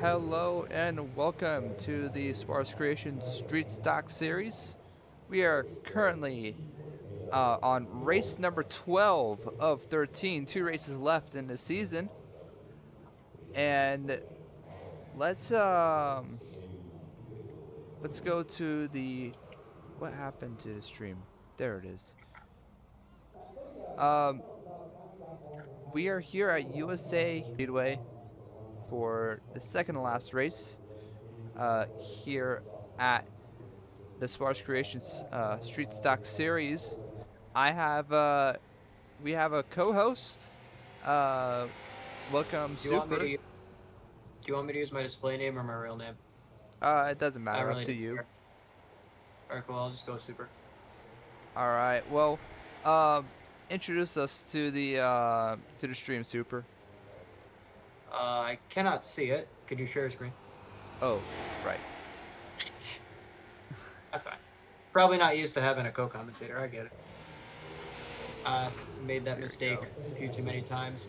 Hello and welcome to the Suarez Creation Street Stock Series. We are currently on race number 12 of 13, two races left in the season. And let's let's go to the what happened to the stream? There it is. Um we are here at USA Speedway for the second to last race here at the Suarez Creations Street Stock Series. I have we have a co-host. Uh, welcome, Do you want me Super. to use my display name or my real name? It doesn't I matter. Up really to don't you. care. Alright, cool. I'll just go super. All right. Well, um, introduce us to the stream, Super. I cannot see it. Could you share a screen? Oh, right. That's fine. Probably not used to having a co-commentator. I get it. Made that Here we mistake go. a few too many times.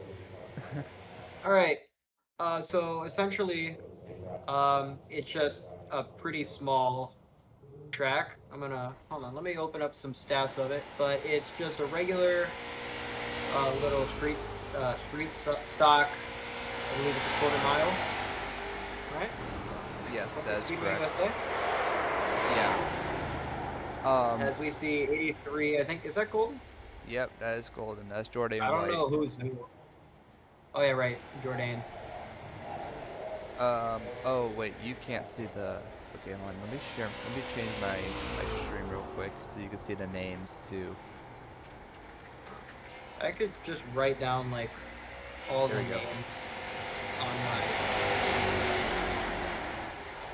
All right. So essentially, it's just a pretty small track. Hold on. Let me open up some stats of it. But it's just a regular little street stock. I believe it's a quarter mile, right? Yes, What's that the is Speedway correct. USA? Yeah. As we see 83, I think, is that golden? Yep, that is golden. That's Jordan I don't White. know who's who. Oh yeah, right, Jordan. Oh wait, you can't see the. Okay, hold on. Let me share. Let me change my stream real quick so you can see the names too. I could just write down like all There the we go. names on my.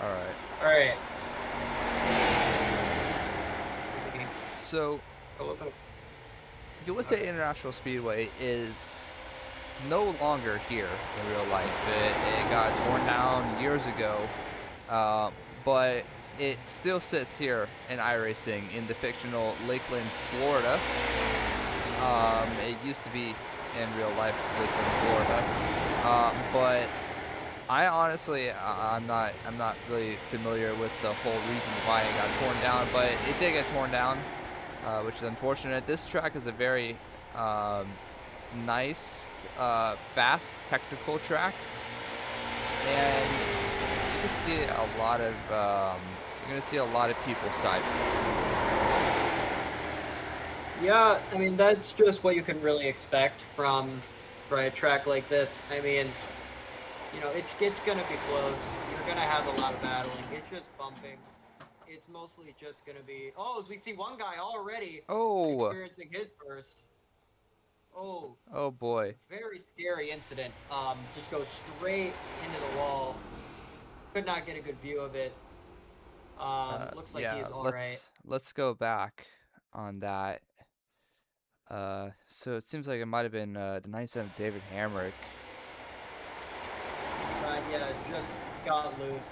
All right. All right. So, USA International Speedway is no longer here in real life. It got torn down years ago, but it still sits here in iRacing in the fictional Lakeland, Florida. It used to be in real life Lakeland, Florida, but I honestly, I'm not really familiar with the whole reason why it got torn down, but it did get torn down, which is unfortunate. This track is a very nice, fast, technical track, and you can see a lot of you're gonna see a lot of people sideways. Yeah, I mean that's just what you can really expect from a track like this. I mean, you know, it's gonna be close. You're gonna have a lot of battling. It's just bumping. It's mostly just gonna be. Oh, as we see one guy already Oh, experiencing his first. Oh, oh boy. very scary incident. Just goes straight into the wall. Could not get a good view of it. Looks like Yeah, he's all right. let's go back on that. So it seems like it might have been the 97 David Hamrick. Yeah, just got loose.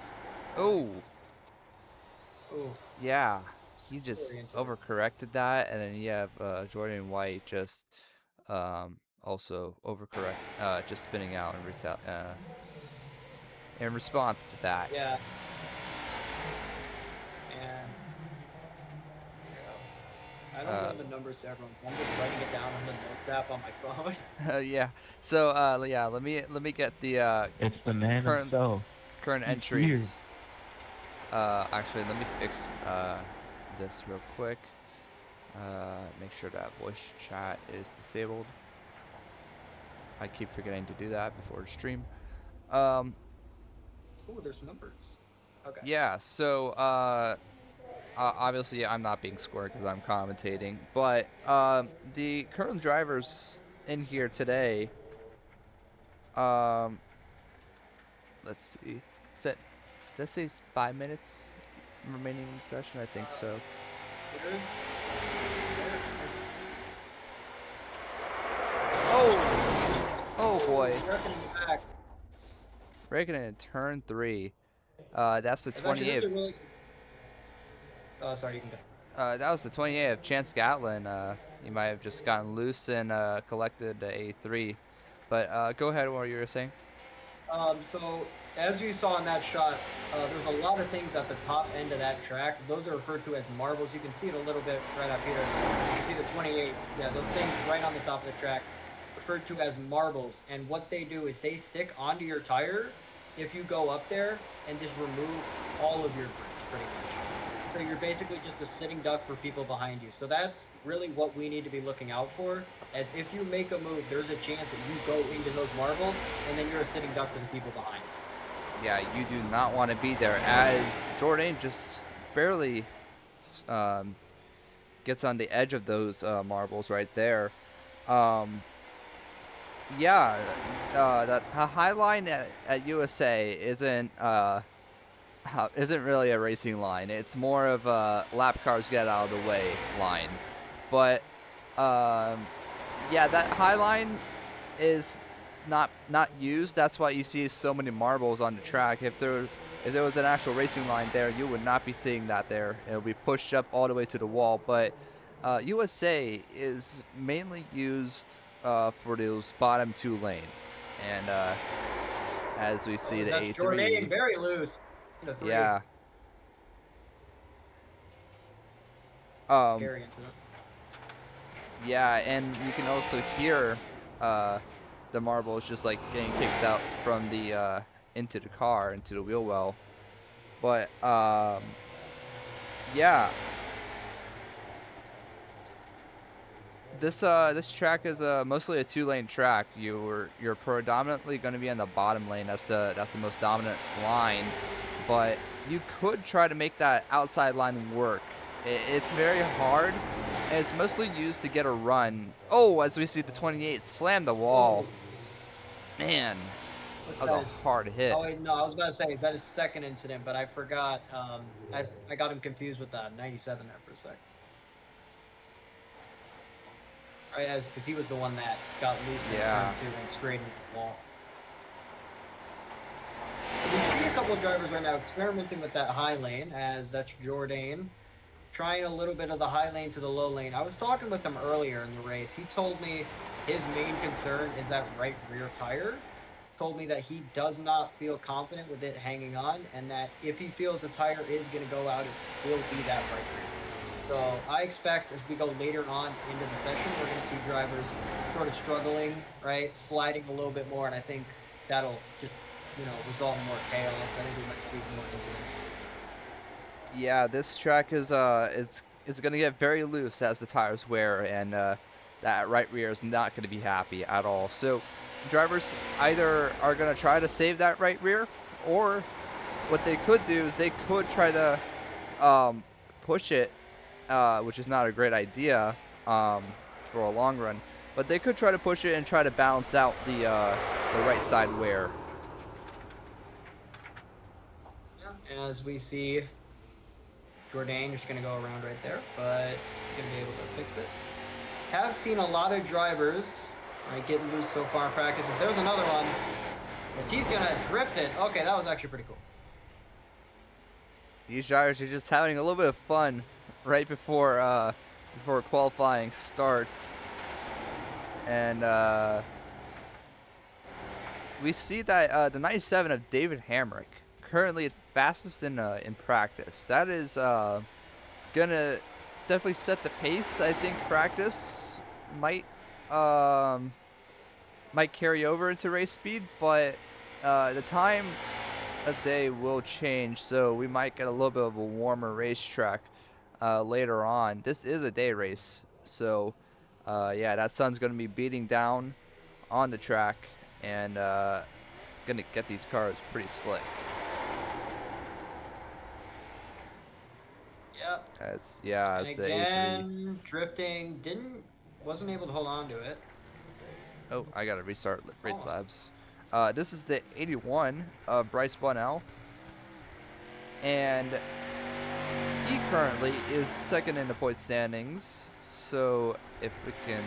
Oh, Oh, yeah, he just scary incident. overcorrected that, and then you have Jordan White just also just spinning out in response to that. Yeah, and I don't Uh, know the numbers to everyone. I'm just writing it down on the notes app on my phone. yeah. So yeah, let me get the It's the man current himself. current He's here. entries. Actually, let me fix this real quick. Make sure that voice chat is disabled. I keep forgetting to do that before the stream. Um, Oh, there's numbers. Okay. yeah, so obviously I'm not being scored because I'm commentating, but the current drivers in here today, um, let's see, does that say 5 minutes remaining in the session? I think so. There's, Oh, oh boy, reckoning back. breaking in turn 3. That's the It's actually, this 28. is a really. Oh, sorry, you can go. That was the 28 of Chance Gatlin. He might have just gotten loose and collected the A3. But go ahead, what you were saying. So as you saw in that shot, there's a lot of things at the top end of that track. Those are referred to as marbles. You can see it a little bit right up here. You can see the 28. Yeah, those things right on the top of the track, referred to as marbles. And what they do is they stick onto your tire if you go up there and just remove all of your grips, pretty much. So you're basically just a sitting duck for people behind you. So that's really what we need to be looking out for. As if you make a move, there's a chance that you go into those marbles, and then you're a sitting duck for the people behind you. Yeah, you do not want to be there, as Jordan just barely um, gets on the edge of those marbles right there. Um, yeah, that the high line at USA isn't really a racing line. It's more of a lap cars get out of the way line. But yeah, that high line is not used. That's why you see so many marbles on the track. If there was an actual racing line there, you would not be seeing that there. It'll be pushed up all the way to the wall. But USA is mainly used for those bottom two lanes, and as we see Oh, the that's A3, Jordan, very loose. Into three. yeah. Um, Scary incident. yeah, and you can also hear uh, the marbles just like getting kicked out from the into the car, into the wheel well. But yeah, this track is mostly a two-lane track. You're predominantly going to be in the bottom lane. That's the most dominant line, but you could try to make that outside line work. It's very hard, and it's mostly used to get a run. Oh, as we see the 28 slam the wall. Whoa. Man, What's that was that? a hard hit. Oh, wait, no, I was about to say, is that his second incident? But I forgot. I got him confused with 97 there for a sec. Right, as because he was the one that got loose in turn Yeah. two and sprayed into the wall. We see a couple of drivers right now experimenting with that high lane, as that's Jordan trying a little bit of the high lane to the low lane. I was talking with him earlier in the race. He told me his main concern is that right rear tire. Told me that he does not feel confident with it hanging on, and that if he feels the tire is going to go out, it will be that right rear. So I expect as we go later on into the session, we're going to see drivers sort of struggling, right, sliding a little bit more, and I think that'll just result in more chaos. I think we might see more incidents. Yeah, this track is gonna get very loose as the tires wear, and that right rear is not gonna be happy at all. So drivers either are gonna try to save that right rear, or what they could do is they could try to um, push it, which is not a great idea for a long run. But they could try to push it and try to balance out the right side wear. Yeah. As we see Jordan just going to go around right there, but he's going to be able to fix it. Have seen a lot of drivers getting loose so far in practices. There's another one. As he's going to drift it. Okay, that was actually pretty cool. These drivers are just having a little bit of fun right before qualifying starts, and we see that the 97 of David Hamrick currently fastest in practice. That is gonna definitely set the pace. I think practice might um, might carry over into race speed, but the time of day will change, so we might get a little bit of a warmer racetrack later on. This is a day race, so yeah, that sun's gonna be beating down on the track, and gonna get these cars pretty slick. Yep. As And the A3. again, drifting. Wasn't able to hold on to it. Oh, I gotta restart race Oh. labs. This is the 81 of Bryce Bunnell, and he currently is second in the point standings. So if we can,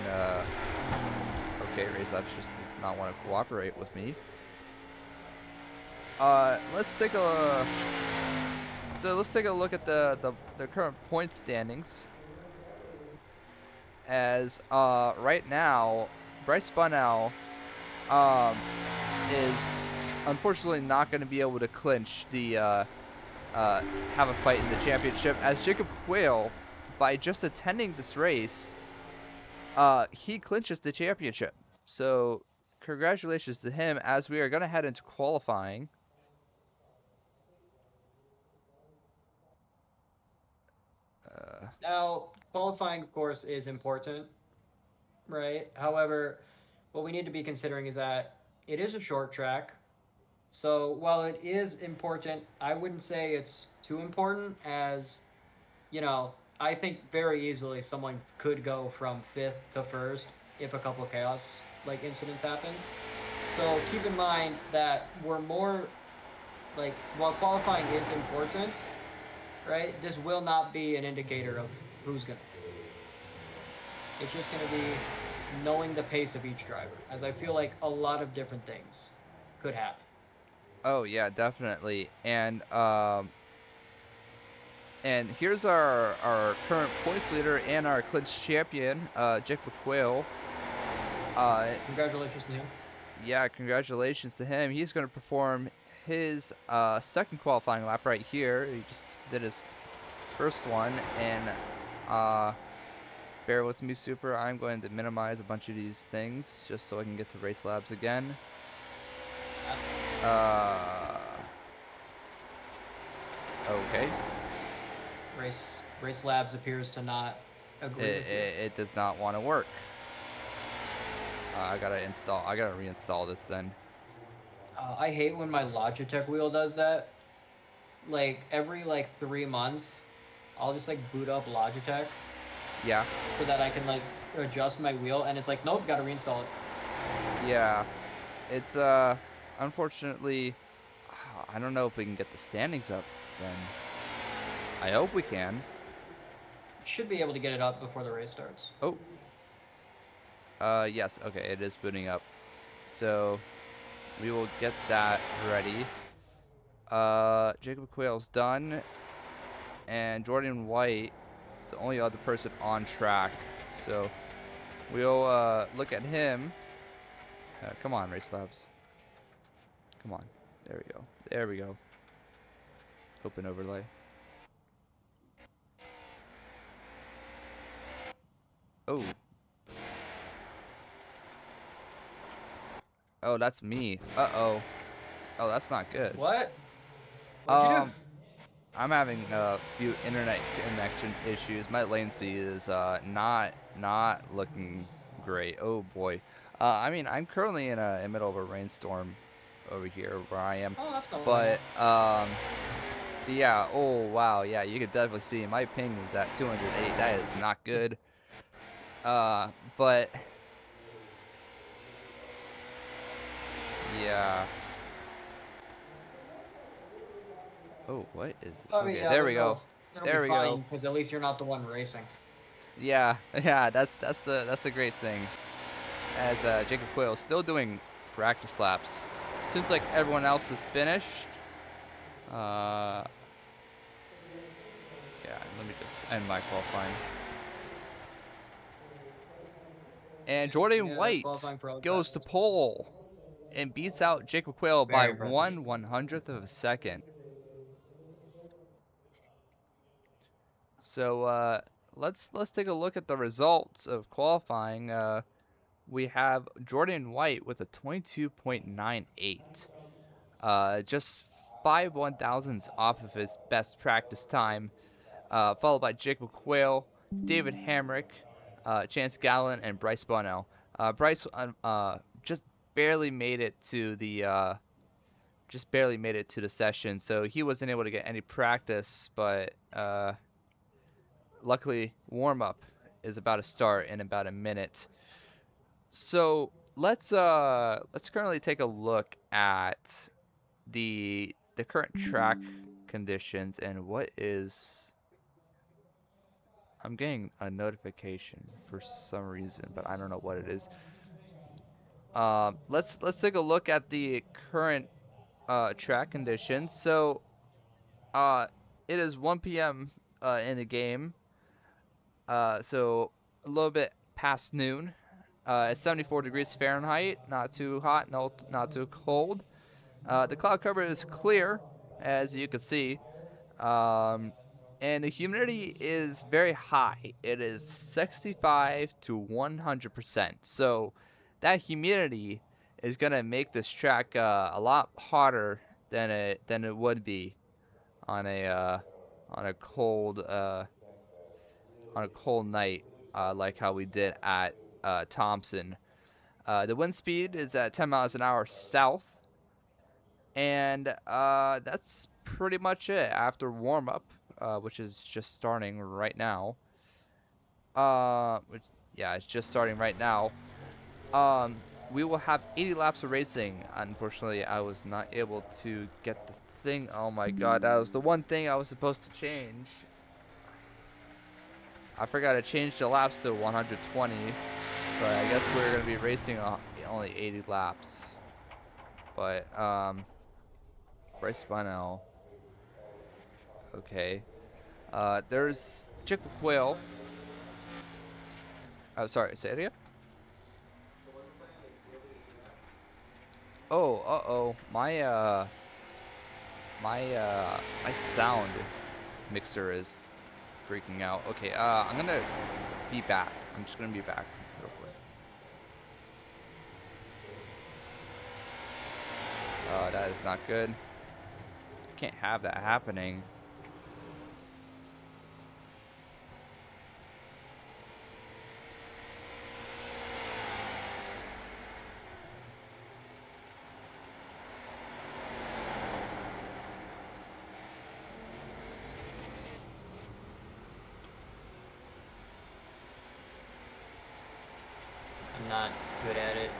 okay, race labs just does not want to cooperate with me. Let's take a look at the current point standings. As right now, Bryce Bunnell is unfortunately not going to be able to clinch the have a fight in the championship, as Jacob Quayle, by just attending this race, he clinches the championship. So congratulations to him, as we are going to head into qualifying. Now, qualifying, of course, is important, right? However, what we need to be considering is that it is a short track. So while it is important, I wouldn't say it's too important, as, I think very easily someone could go from fifth to first if a couple of chaos like incidents happen. So keep in mind that we're more like, while qualifying is important, right? This will not be an indicator of who's gonna. It's just gonna be knowing the pace of each driver, as I feel like a lot of different things could happen. Oh yeah, definitely. And here's our current points leader and our clinch champion, Jake McQuail. Congratulations to him. Yeah, congratulations to him. He's going to perform his second qualifying lap right here. He just did his first one, and bear with me, Super. I'm going to minimize a bunch of these things just so I can get to race labs again. Okay. Race Labs appears to not agree with you. It does not want to work. I gotta reinstall this then. I hate when my Logitech wheel does that. Like every 3 months, I'll just boot up Logitech Yeah. so that I can adjust my wheel, and it's like, nope, gotta reinstall it. Yeah. It's unfortunately, I don't know if we can get the standings up then. I hope we can. Should be able to get it up before the race starts. Oh. Yes, okay, it is booting up. So we will get that ready. Jacob Quayle's done, and Jordan White is the only other person on track. So we'll look at him. Come on, Race Labs. Come on. There we go. There we go. Open overlay. Oh. Oh, that's me. Uh-oh. Oh, that's not good. What? What'd you do? I'm having a few internet connection issues. My latency is not looking great. Oh boy. I mean, I'm currently in the middle of a rainstorm over here where I am. Oh, that's not But yeah. Oh wow. Yeah, you could definitely see my ping is at 208. That is not good. But yeah. Oh, what is? I mean, Okay, yeah, there we go. it'll There be we fine go. because at least you're not the one racing. Yeah, yeah, that's the great thing. As Jacob Quayle is still doing practice laps. Seems like everyone else is finished. Yeah, let me just end my qualifying. And Jordan Yeah, White qualifying for all goes to drivers. pole and beats out Jacob Quayle by Very impressive. 1/100th of a second. So let's take a look at the results of qualifying. We have Jordan White with a 22.98. Just 5/1000ths off of his best practice time, followed by Jacob Quayle, David Hamrick, Chance Gallen, and Bryce Bunnell. Bryce just barely made it to the session, so he wasn't able to get any practice. But luckily, warm up is about to start in about a minute. So let's currently take a look at the current track conditions and what is. I'm getting a notification for some reason, but I don't know what it is. Let's take a look at the current track conditions. So uh it is 1 p.m. In the game. So a little bit past noon. It's 74 degrees Fahrenheit, not too hot, not too cold. The cloud cover is clear, as you can see, um, and the humidity is very high. It is 65 to 100%. So that humidity is gonna make this track a lot hotter than it would be on a on a cold on a cold night, like how we did at Thompson. The wind speed is at 10 miles an hour south, and that's pretty much it after warm up, which is just starting right now. Which, yeah, it's just starting right now. We will have 80 laps of racing. Unfortunately, I was not able to get the thing. Oh my god, that was the one thing I was supposed to change. I forgot to change the laps to 120, but I guess we're gonna be racing only 80 laps. But Bryce Bunnell, okay. There's Jacob Quayle. Oh, sorry, say it again. Oh, uh-oh. My sound mixer is freaking out. Okay, I'm gonna be back. I'm just gonna be back real quick. That is not good. Can't have that happening. I'm not good at it.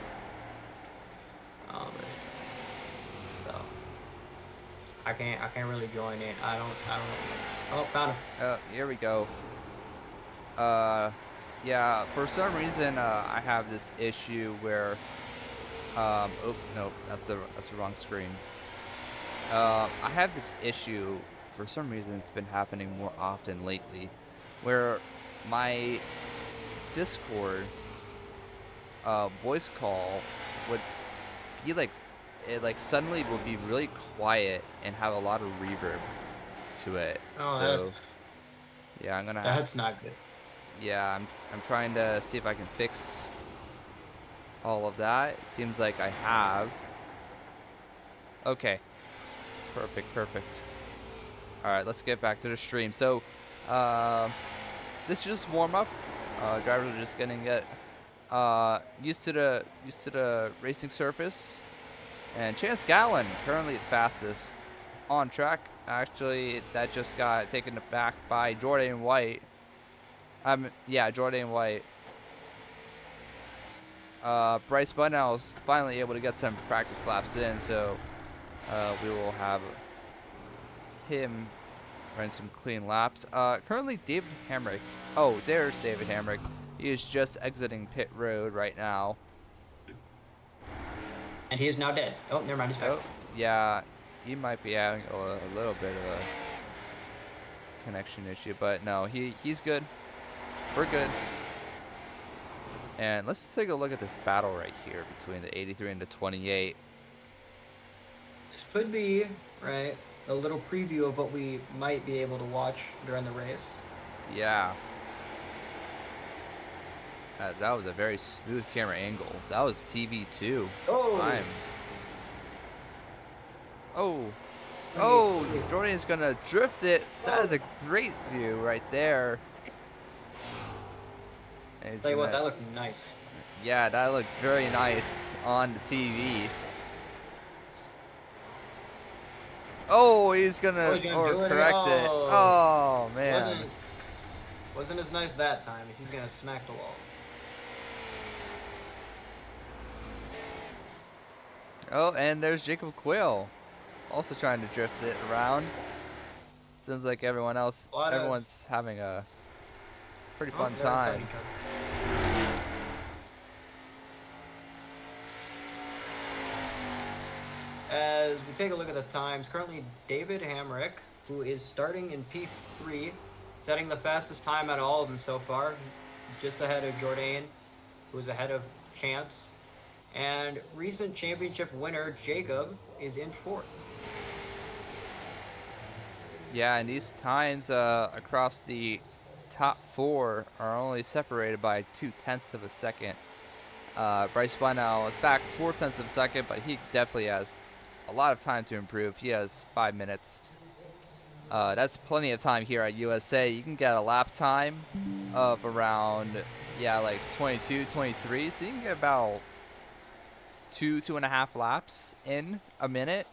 So I can't really join in. I don't. Oh, found him. Here we go. Yeah, for some reason, I have this issue where, oh, no, that's the wrong screen. I have this issue, for some reason it's been happening more often lately, where my Discord, voice call would be like, it like suddenly will be really quiet and have a lot of reverb to it. Oh, So, yeah, I'm gonna that's not good. Yeah, I'm trying to see if I can fix all of that. It seems like I have. Okay. Perfect. Alright, let's get back to the stream. So, this is just warm up. Drivers are just getting used to the racing surface. And Chance Gallen, currently the fastest on track. Actually, that just got taken back by Jordan White. Yeah, Jordan White. Bryce Bunnell's finally able to get some practice laps in, so we will have him run some clean laps. Currently, David Hamrick. Oh, there's David Hamrick. He is just exiting pit road right now. And he is now dead. Oh, never mind. He's back. Oh, yeah, he might be having a little bit of a connection issue, but no, he's good. We're good. And let's take a look at this battle right here between the 83 and the 28. This could be, right, a little preview of what we might be able to watch during the race. Yeah. That was a very smooth camera angle. That was TV too. Oh! Oh, Jordan's gonna drift it. That is a great view right there. Tell you what, that looked nice. Yeah, that looked very nice on the TV. Oh, he's gonna overcorrect it. Oh man. Wasn't as nice that time as he's gonna smack the wall. Oh, and there's Jacob Quayle, also trying to drift it around. Seems like everyone's having a pretty fun time. As we take a look at the times, currently David Hamrick, who is starting in P3, setting the fastest time out of all of them so far, just ahead of Jordan, who is ahead of Chance. And recent championship winner Jacob is in fourth. Yeah, and these times across the top four are only separated by 2/10 of a second. Bryce Bunnell is back 4/10 of a second, but he definitely has a lot of time to improve. He has 5 minutes. That's plenty of time here at USA. You can get a lap time of around, yeah, like 22, 23. So you can get about 2.5 laps in a minute.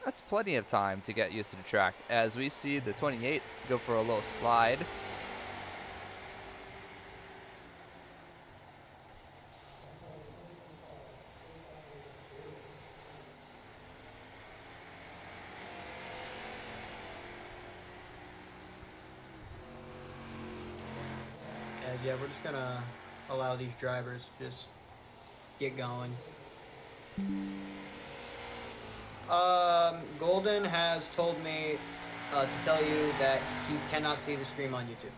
That's plenty of time to get used to the track. As we see the 28 go for a little slide. And yeah, we're just gonna allow these drivers to just get going. Golden has told me to tell you that he cannot see the stream on YouTube.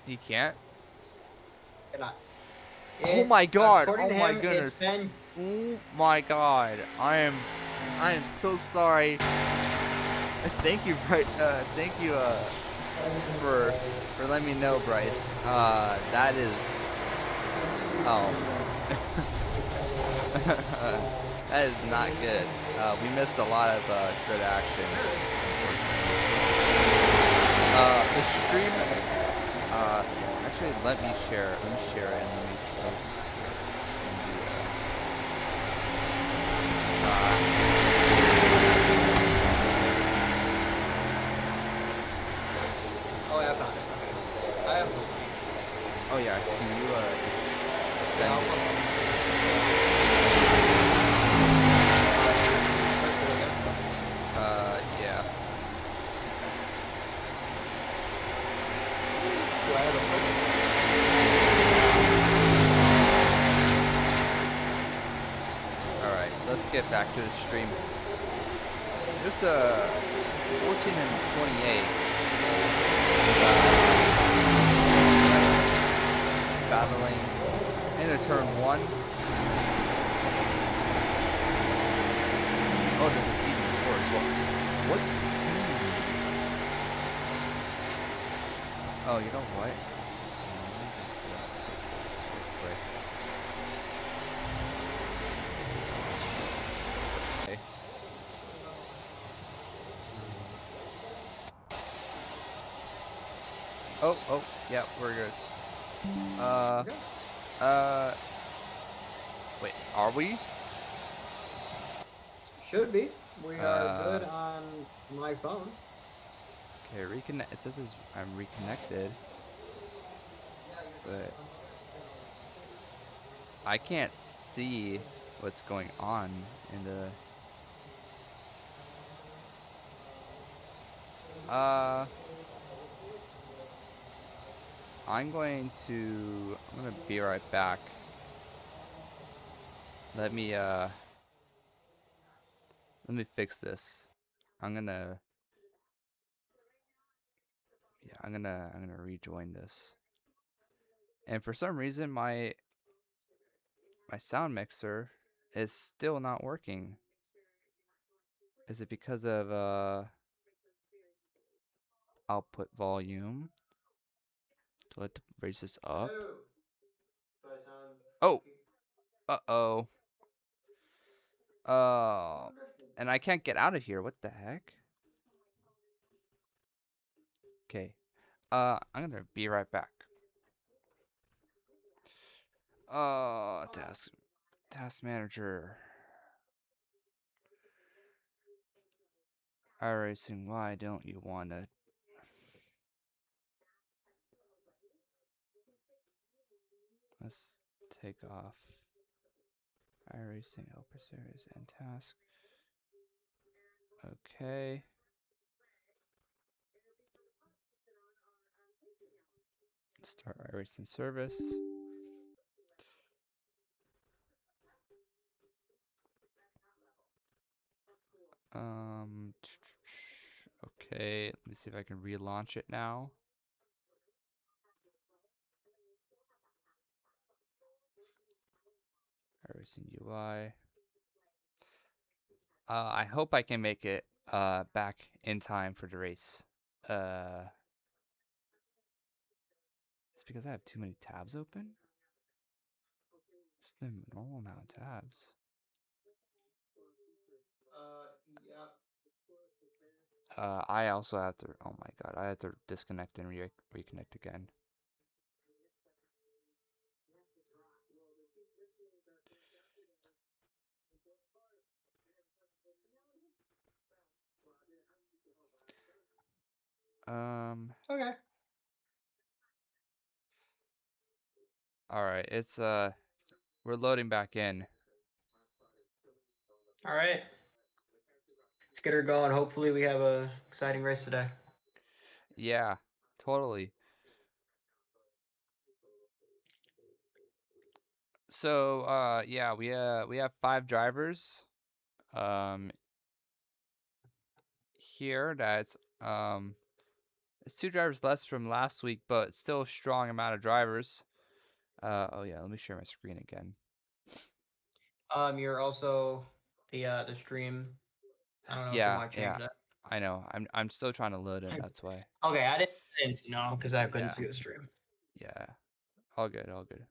He can't. Cannot. Oh It, my god. according Oh to my him, it's goodness. been. Oh my god. I am so sorry. Thank you, thank you, for letting me know, Bryce. That is, oh, that is not good. We missed a lot of good action, unfortunately. The stream, actually, let me share. Let me share it and let me post it in Oh, yeah, I found it. Okay. I have the link. oh yeah, can you just send it? Yeah. Do I have a purpose? Alright, let's get back to the stream. There's a 14 and 28. Battling into turn one. Oh, there's a team before as well. What keeps spinning? Oh, you know what? Let me just put this real quick. Okay. Oh, yeah, we're good. Okay. Uh, wait, are we? Should be. We are Uh, good on my phone. okay, reconnect. It says I'm reconnected, but I can't see what's going on in the. Uh, I'm gonna be right back. Let me let me fix this. I'm gonna, yeah, I'm gonna rejoin this. And for some reason my sound mixer is still not working. Is it because of output volume? Do I have to raise this up? Hello. Do I sound Oh, funky? uh-oh. Oh, and I can't get out of here. What the heck? Okay. I'm gonna be right back. Task manager. iRacing, why don't you wanna? Let's take off iRacing, Open Series, and task. Okay. Start iRacing service. Okay, let me see if I can relaunch it now. iRacing UI. I hope I can make it back in time for the race. It's because I have too many tabs open. Just the normal amount of tabs. I also have to. Oh my god, I have to disconnect and reconnect again. Okay. All right, it's we're loading back in. All right. Let's get her going. Hopefully we have a exciting race today. Yeah, totally. So, yeah, we have 5 drivers here. That's it's 2 drivers less from last week, but still a strong amount of drivers. Oh yeah, let me share my screen again. You're also the stream. I don't know if you Yeah, want to yeah, change that. I know. I'm still trying to load it. That's why. Okay, I didn't know because I couldn't Yeah, see the stream. yeah. All good, all good.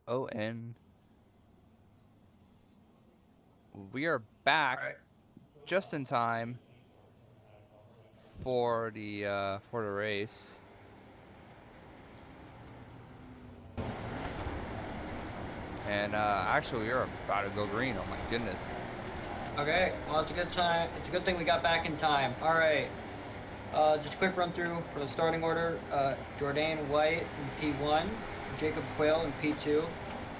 Oh, and we are back All right. just in time for the race. And actually, we're about to go green. Oh my goodness. Okay. Well, it's a good time. It's a good thing we got back in time. All right. Just a quick run through for the starting order. Jordan White in P1, Jacob Quayle in P2,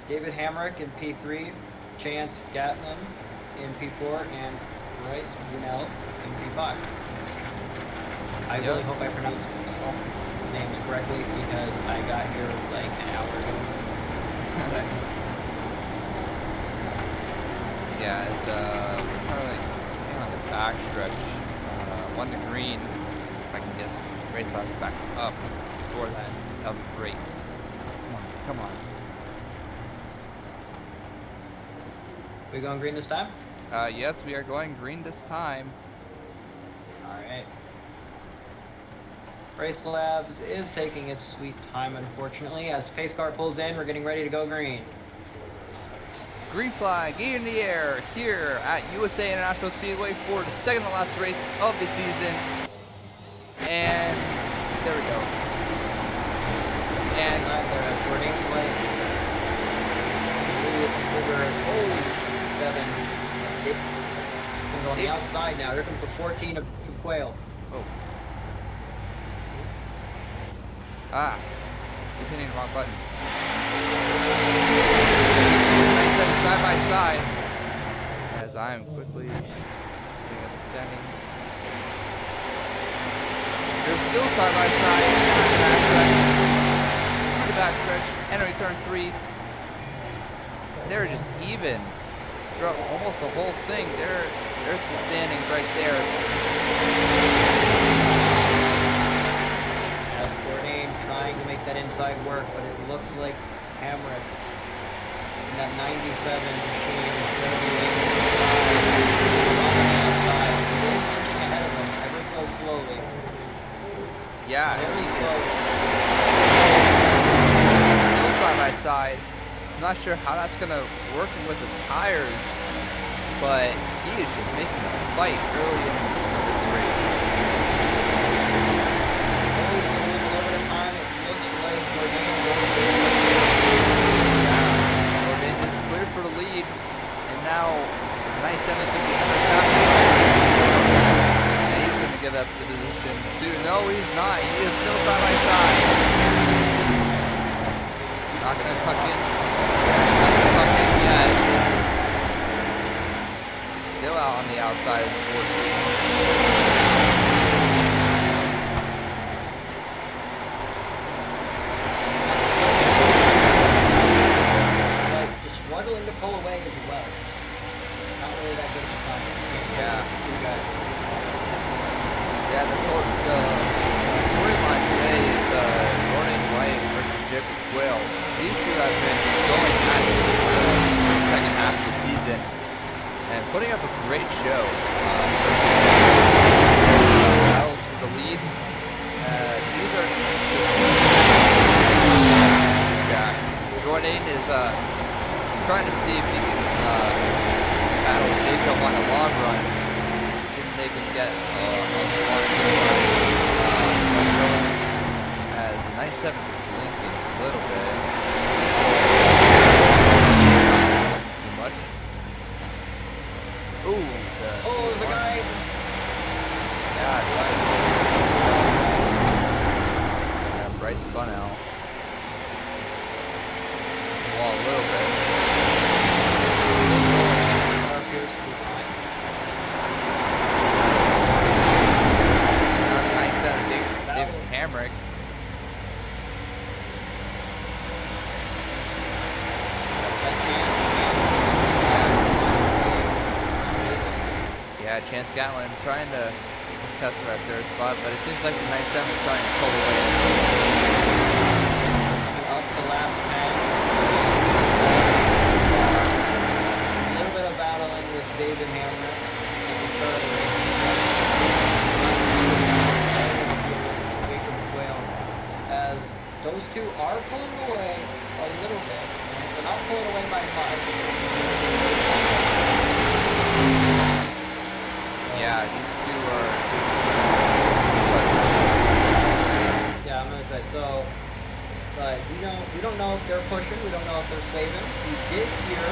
David Hamrick in P3, Chance Gatlin in P4, and Bryce Brunel in P5. I really hope I pronounced all names correctly because I got here like an hour ago. Yeah, it's we're currently on the back stretch. One to green. If I can get race laps back up before that, that'll be great. Come on, come on. We going green this time? Yes, we are going green this time. Alright. Race Labs is taking its sweet time, unfortunately. As pace car pulls in, we're getting ready to go green. Green flag in the air here at USA International Speedway for the second to last race of the season. And there we go. And on the outside now. Here comes the 14 of Quayle. Oh. Ah. Keep hitting the wrong button. Nice side by side. As I am quickly putting up the standings. They're still side by side. The backstretch. Entering turn 3. They're just even throughout almost the whole thing. There's the standings right there. Bourdain trying to make that inside work, but it looks like Hamrick in that 97 machine is going to be able to on the outside. He is inching ahead of him ever so slowly. Yeah, Very close. Still side by side. I'm not sure how that's gonna work with his tires, but he is just making a fight early in this race. Bourdain is clear for the lead, and now 97 is gonna be under attack. And he's gonna give up the position to. No, he's not. He is still side by side. Not gonna tuck in. Yet. Still out on the outside of the 14. Jacob Quayle. These two have been going at it for the second half of the season and putting up a great show. Battles for the lead. These are the two track. Jordan is trying to see if he can battle Jacob on the long run. See if they can get a long run going as the 97 is blinking a little bit. Not too much. Ooh, there's a guy. Yeah, Bryce spun out. Well, a little bit. Not 97, David Hamrick. Yeah, Chance Gatlin trying to contest for that third spot, but it seems like the 97 is starting to pull away. Up to lap 10. A little bit of battling with David Hammer at the start of the race. Jacob Quayle, as those two are pulling away a little bit. They're not pulling away by much. Yeah, these two are. Yeah, I'm gonna say so. But we don't know if they're pushing. We don't know if they're saving. We did hear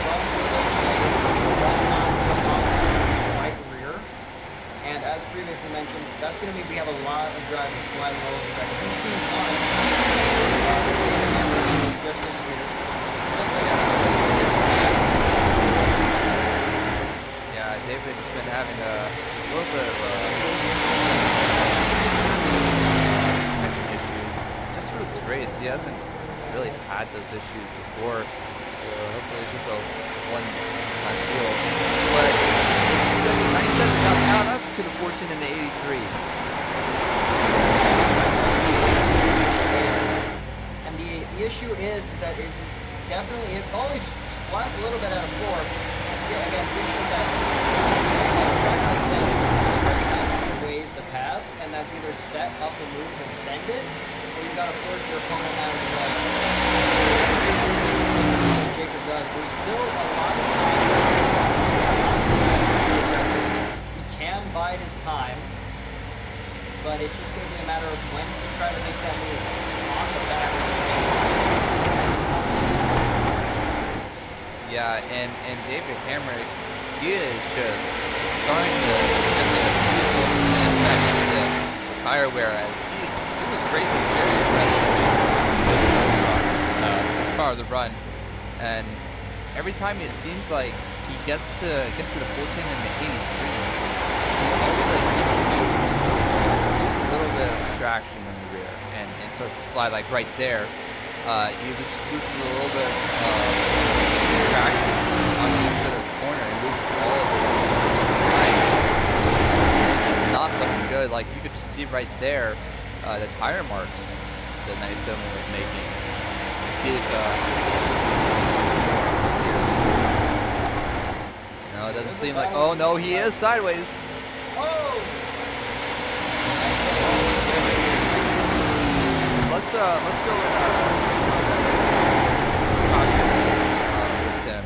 from the right rear, and as previously mentioned, that's gonna mean we have a lot of drivers sliding all over the track. We see one just this rear. David's been having a little bit of engine issues just for this race. He hasn't really had those issues before, so hopefully it's just a one-time deal. But it seems like the 97 is out up to the 14 and the 83. And the issue is that it always slides a little bit out of four. Yeah, again, we think that ways to pass, and that's either set up the move and send it, or you gotta force your opponent out of the way. Jacob does. There's still a lot of time. He can bide his time, but it's just gonna be a matter of when to try to make that move on the back. Yeah, and David Hamrick, he is just starting to get the impact of the tire wear, as he was racing very aggressively as part of the run, and every time it seems like he gets to the 14 and the 83, he always seems to lose a little bit of traction in the rear and starts to slide like right there. He just loses a little bit traction on the inside of the corner and loses all of his time. And it's just not looking good. Like you could just see right there the tire marks that 97 was making. You see it. No, it doesn't seem like. Oh no, he is sideways. Oh! Let's go and with him.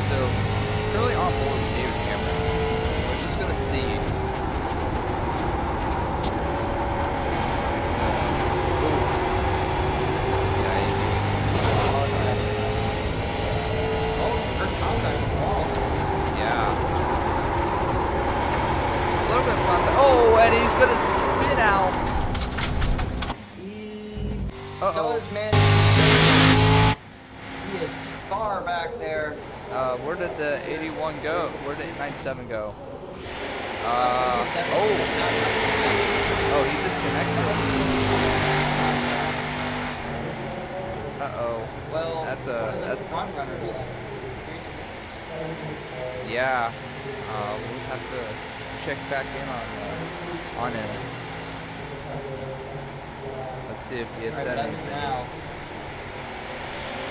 So currently on board with David Cameron. We're just gonna see. Oh, and he's gonna spin out. Does, man. He is far back there. Where did the 81 go? Where did 97 go? Oh, he disconnected. Uh-oh. Well, That's one of the that's front runners. yeah. We have to check back in on him. Let's see if he has Alright, said but as of anything. now.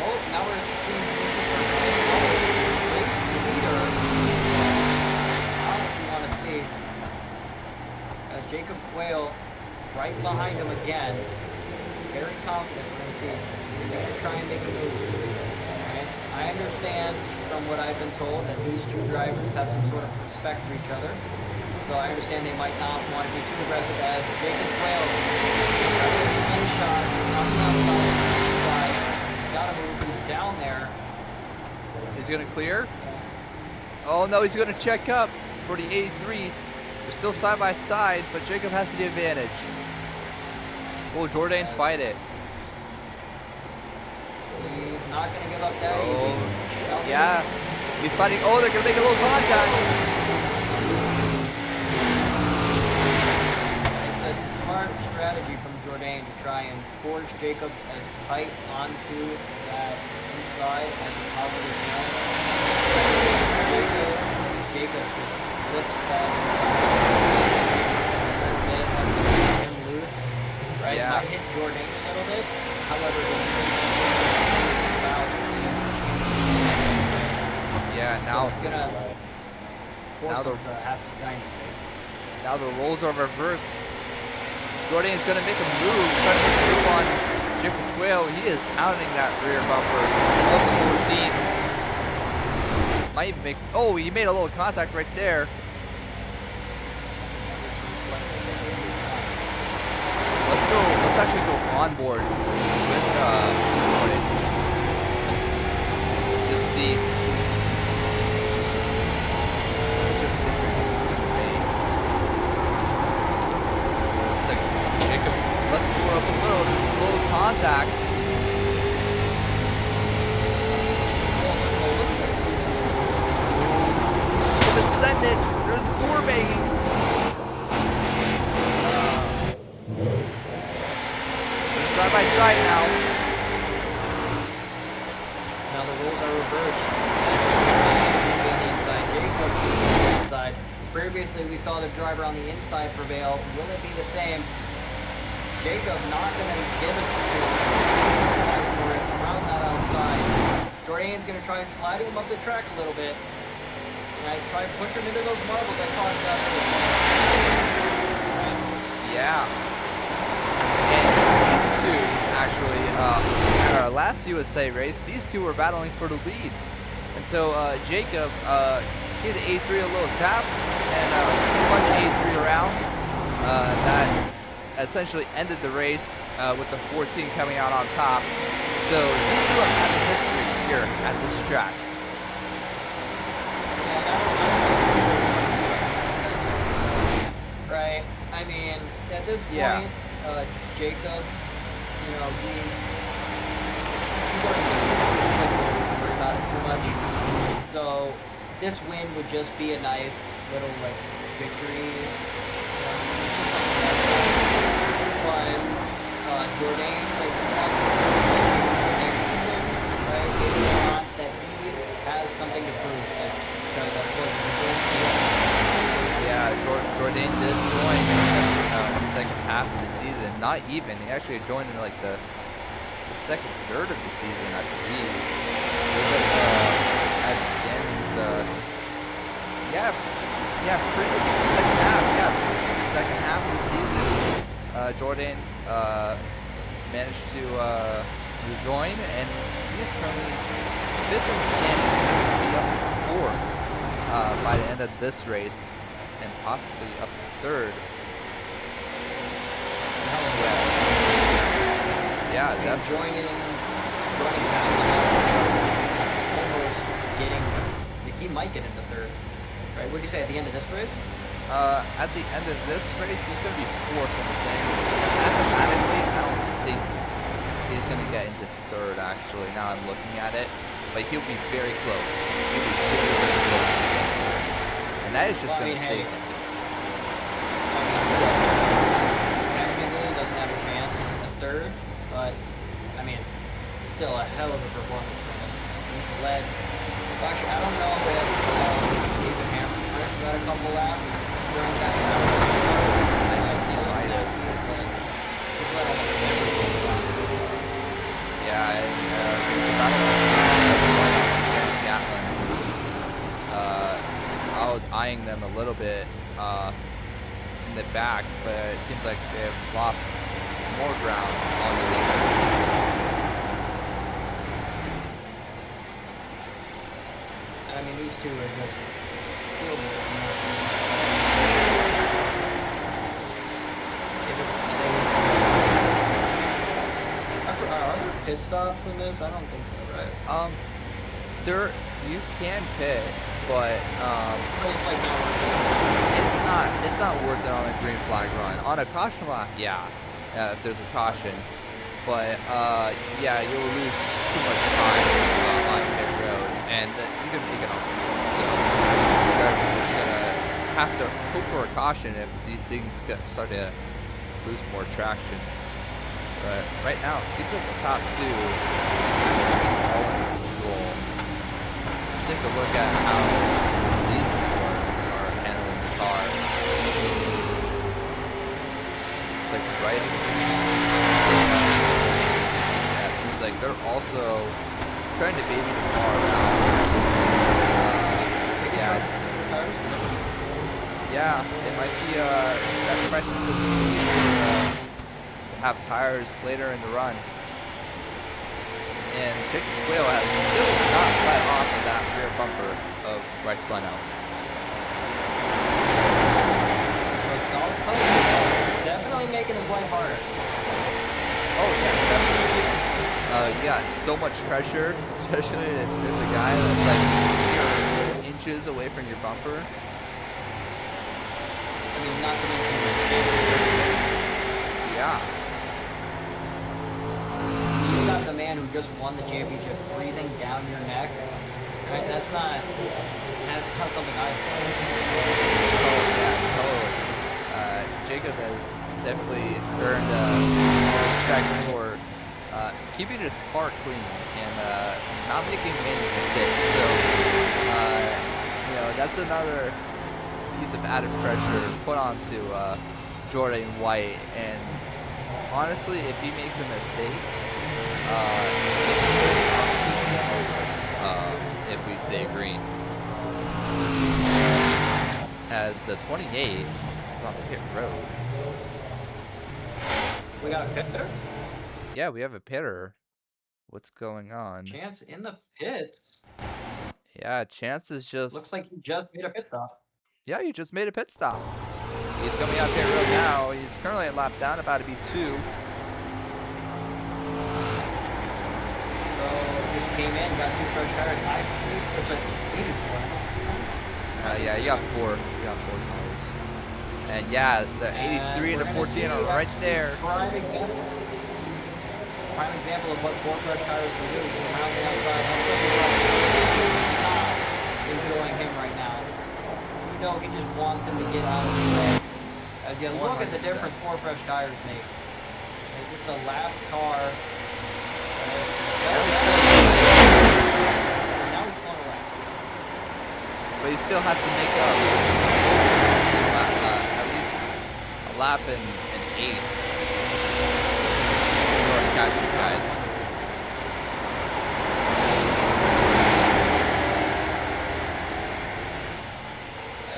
Oh, now we're seeing some race leader. I don't know if you want to see Jacob Quayle right behind him again. Very confident. We're going to see. He's going to try and make a move. Right? I understand from what I've been told that these two drivers have some sort of respect for each other. So I understand they might not want to be too aggressive as Jacob Quayle. Shot on the outside. He's got to move. He's down there. He's gonna clear. Oh no, he's gonna check up for the 83. They're still side by side, but Jacob has the advantage. Will Jourdain fight it? He's not going to give up that easy. Yeah. He's fighting. Oh, they're gonna make a little contact. It's a smart strategy from Jourdain to try and force Jacob as tight onto that inside as he possibly can. Jacob flips that inside him loose. Right? Yeah. Might hit Jourdain a little bit. However, Yeah, now so it's gonna force now him to have the dynasty. now the roles are reversed. Jourdain is gonna make a move, trying to make a move on Jacob Quayle. He is pounding that rear bumper of the 14. Might even make. Oh, he made a little contact right there. Let's go. Let's actually go on board with Jourdain. Let's just see. Left the door up a little, there's a little contact. It's gonna send it. There's door banging. They're side by side now. Now the rules are reversed. On the inside, Jacob on the inside. Previously, we saw the driver on the inside prevail. Will it be the same? Jacob not going to give it to him. Fight for it around that outside. Jourdain's going to try and slide him up the track a little bit. Right, try and push him into those marbles I talked about earlier. Right. Yeah. And these two, actually, at our last USA race, these two were battling for the lead. And so Jacob gave the A3 a little tap and just spun the A3 around. That essentially ended the race with the 14 coming out on top. So these two have had history here at this track. Right. I mean, at this point, Jacob, you know, he's already don't worry about it too much. So this win would just be a nice little like victory. But Jourdain, like next season, right? It's not that he has something to prove, because of course Yeah, Jourdain did join in the second half of the season. Not even. He actually joined in like the second third of the season, I believe. Look at the standings. Yeah, pretty much the second half. Yeah, the second half of the season. Jourdain managed to join, and he is currently fifth in the standings. He'll be up to fourth by the end of this race, and possibly up to third. Yeah, definitely. Joining almost getting. He might get into third. Right? What did you say at the end of this race? At the end of this race, he's going to be fourth in the standings. Mathematically, I don't think he's going to get into third, actually, now I'm looking at it. But he'll be very close. He'll be very, very close to getting third. And that is just going to say something. Technically, doesn't have a chance at third, but, I mean, still a hell of a performance from him. He's led. Actually, I don't know if David Hammer got a couple laps during that time. I think he might have. He's led almost every single lap. Yeah, and he's the battle Chance Gatlin. I was eyeing them a little bit in the back, but it seems like they've lost more ground on the leaders. I mean, these two are just fielding it. Are there pit stops in this? I don't think so, right? You can pit, but It's like it's not worth it on a green flag run. On a caution lap, yeah, if there's a caution, but yeah, you'll lose too much time on pit road, and you can make it on pit. So you're just gonna have to hope for a caution if these things start to lose more traction. But right now, it seems like the top two are all under control. Let's take a look at how these two are handling the car. Looks like Bryce is. Yeah, it seems like they're also trying to baby the car around. Yeah, it might be sacrificing some speed to have tires later in the run. And Chicken Quail has still not let off of that rear bumper of Bryce Glenelg. Definitely making his life harder. Oh yes, definitely. You got so much pressure, especially if there's a guy that's like you're inches away from your bumper. I mean, not to mention. Yeah. You got the man who just won the championship breathing down your neck. Right? That's not something I think. Oh yeah, totally. Jacob has definitely earned respect for keeping his car clean and not making many mistakes. So you know, that's another piece of added pressure put onto Jordan White, and honestly, if he makes a mistake, it could possibly be over if we stay green. As the 28 is on pit road. We got a pitter? Yeah, we have a pitter. What's going on? Chance in the pits. Yeah, Chance is just. Looks like he just made a pit stop. Yeah, he just made a pit stop. He's coming out pit road now. He's currently a lap down, about to be 2. So just came in, got 2 fresh tires. I think it's like 84. Yeah, you got 4. You got 4 tires. And yeah, the 83 and the 14 are right there. Prime example of what 4 fresh tires can do. He's around the outside. Not enjoying him right now. You know, he just wants him to get out of the way. Again, look at the 100%. difference 4 fresh tires make. It's just a lap car. Now he's going around. But he still has to make up at least a lap and 8 in order to catch these guys.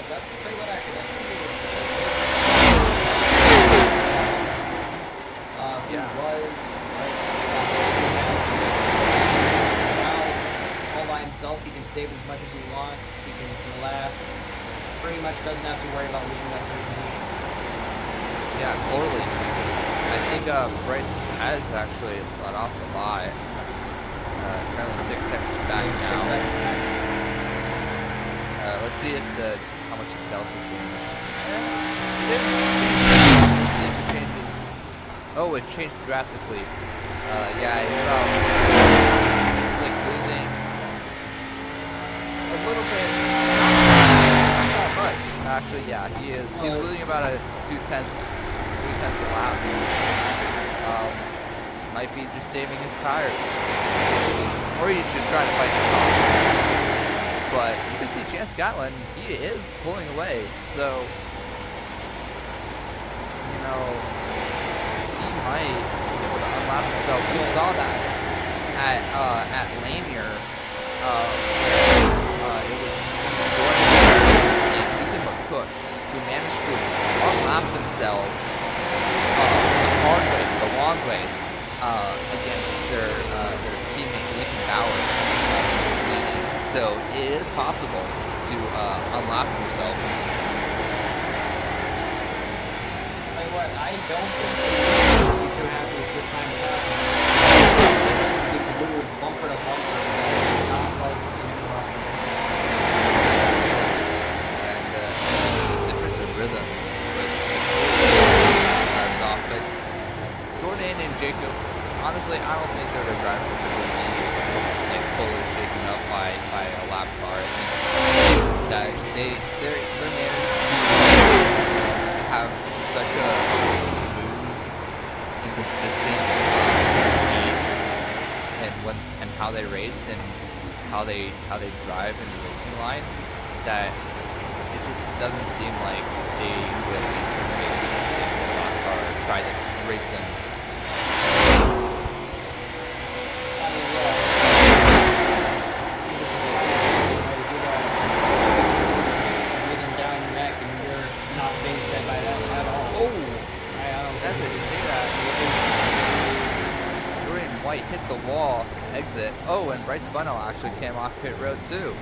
That's pretty much actually. Yeah. Now, all by himself, he can save as much as he wants. He can relax. Pretty much doesn't have to worry about losing that first position. Yeah, totally. I think Bryce has actually let off a lot. Currently 6 seconds back now. Let's see if how much the delta changed. Let's see if it changes. Oh, it changed drastically. Yeah, it's about he's like losing a little bit. Not that much, actually. Yeah, he is. He's losing about a 3/10 a lap. Might might be just saving his tires. Or he's just trying to fight the car. But you can see Chance Gatlin, he is pulling away. So, you know, he might be able to unlap himself. We saw that at Lanier. It was Jordan and Ethan McCook who managed to unlap themselves the hard way, the long way, against their teammate Nathan Bauer, who was leading. So it is possible to unlap yourself. Like what? I don't think they'd be too happy with this time to happen. You can move bumper to bumper. Not like And difference of rhythm with drives off. But Jordan and Jacob, honestly, I don't think they're the driver who would be like totally shaken up by a lap car. I think that they're managed to have such a smooth and consistent routine and how they race and how they drive in the racing line that it just doesn't seem like they will be intimidated if the lap car try to race them. Hit the wall to exit. Oh, and Bryce Bunnell actually came off pit road too.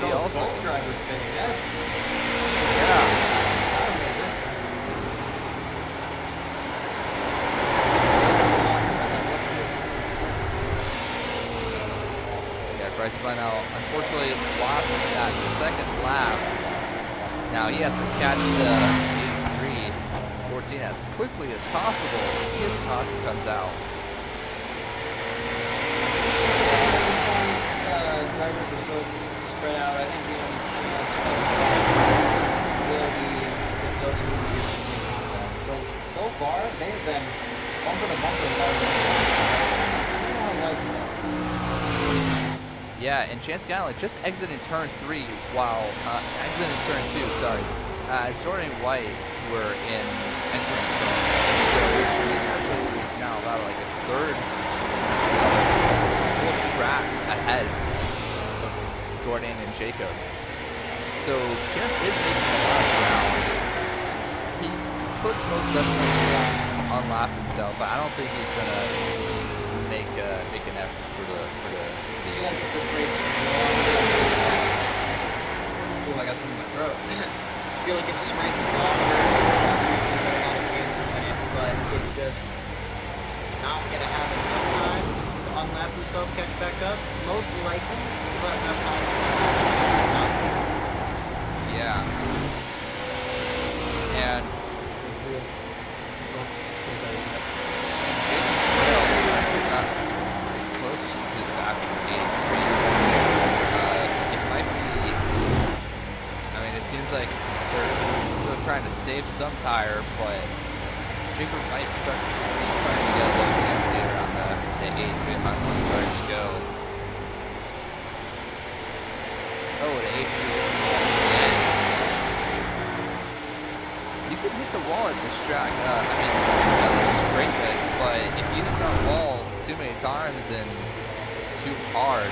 He also both drivers did, yes. Yeah. Yeah, Bryce Bunnell unfortunately lost that second lap. Now he has to catch the 14 as quickly as possible. His caution comes out. Drivers are so spread out. I think will be if those two contact. So far, they've been bumper to bumper. Yeah, and Chance Gatlin just exited turn 3 while exiting turn 2. Sorry, Jordan and White were entering turn 1. So he's actually now about like a third full track ahead of Jordan and Jacob. So Chance is making a lot of ground. He could most definitely unlap himself, but I don't think he's gonna make an effort for the Ooh, I got something in my throat. I feel like it just races longer. But it's just not gonna have enough time to unlap himself, catch back up. Most likely, but enough time. Yeah. And actually got close to the back of the 83. It might be. I mean, it seems like they're still trying to save some tire, but Jacob might starting to get a little fancy around the 83 might want starting to go. Oh, the 83. And you could hit the wall at this track. I mean, that was great, but if you hit that wall too many times and too hard,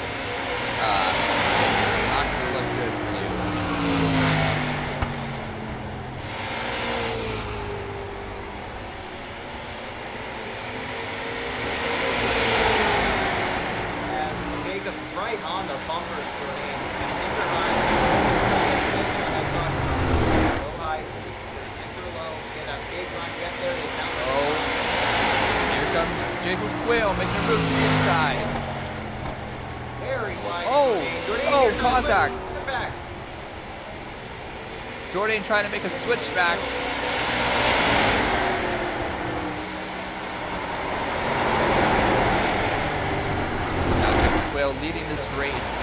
it's not going to look good for you. Right on the bumper screen. Go high, enter low, get a big line, get there, get down there. Oh, here comes Jacob Quayle making a move to the inside. Very wide. Oh, contact. Jordan trying to make a switchback. Leading this race.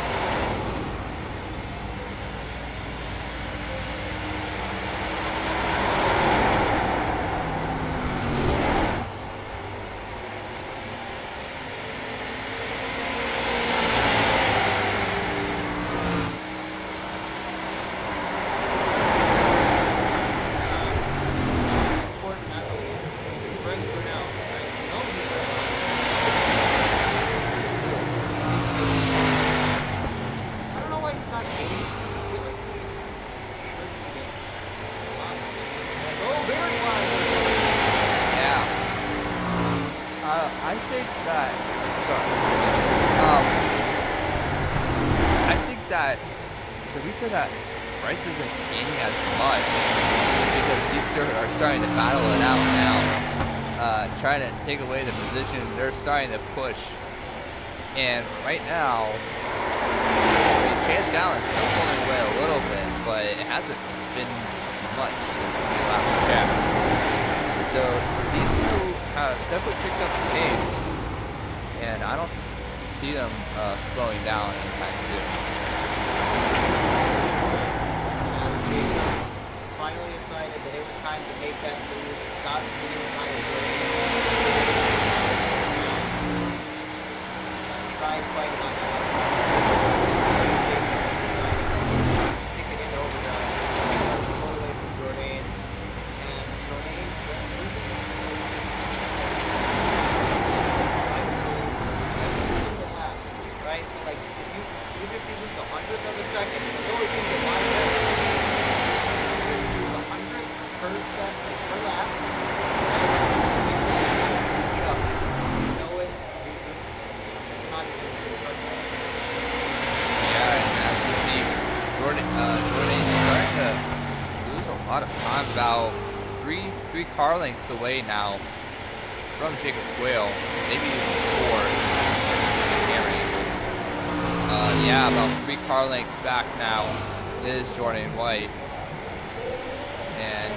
that Bryce isn't gaining as much is because these two are starting to battle it out now, trying to take away the position. They're starting to push, and right now, I mean, Chance Gallen's still pulling away a little bit, but it hasn't been much since we last checked. So these two have definitely picked up the pace, and I don't see them slowing down anytime soon. Finally decided that it was time to make that move. Got the inside of it. Tried fighting on the kick it in over the pull away from Jordan. And Jordan right? Like if you even if you lose the 100th of a second, you always think that why per set per lap. Yeah, and as you see, Jordan is starting to lose a lot of time, about three car lengths away now from Jacob Quayle, maybe even 4. Yeah, about 3 car lengths back now is Jordan White. And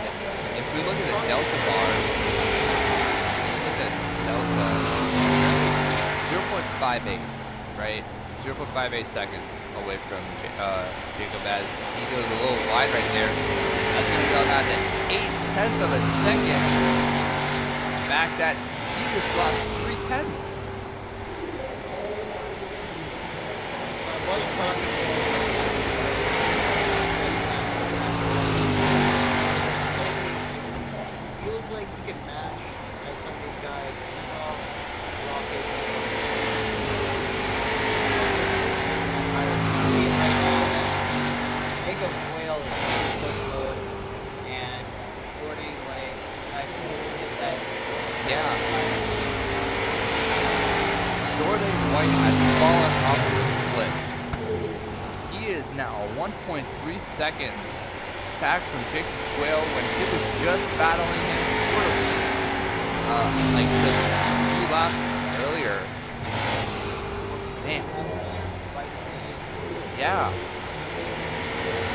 if we look at the Delta bar, look at Delta, 0.58, right? 0.58 seconds away from Jacob, as he goes a little wide right there. That's going to go down to 0.8 of a second. Back that he just lost 0.3. Feels like you can match like some of these guys. Jacob Quayle is so good, and Jordan White, I think that. Yeah. Jordan White has fallen off the cliff. He is now 1.3 seconds back from Jacob Quayle when he was just battling him poorly, like just a few laps earlier. Man. Yeah.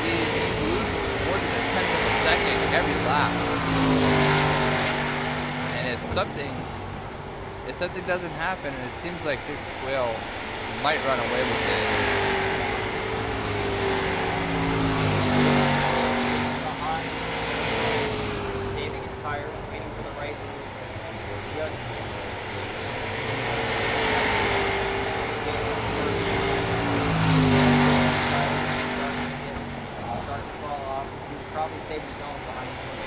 He's losing more than a 1/10 of a second every lap. And if something doesn't happen, and it seems like Jacob Quayle might run away with it. Saving his tire, waiting for the right move. Just starting to fall off. He was probably saving his own behind Jordan.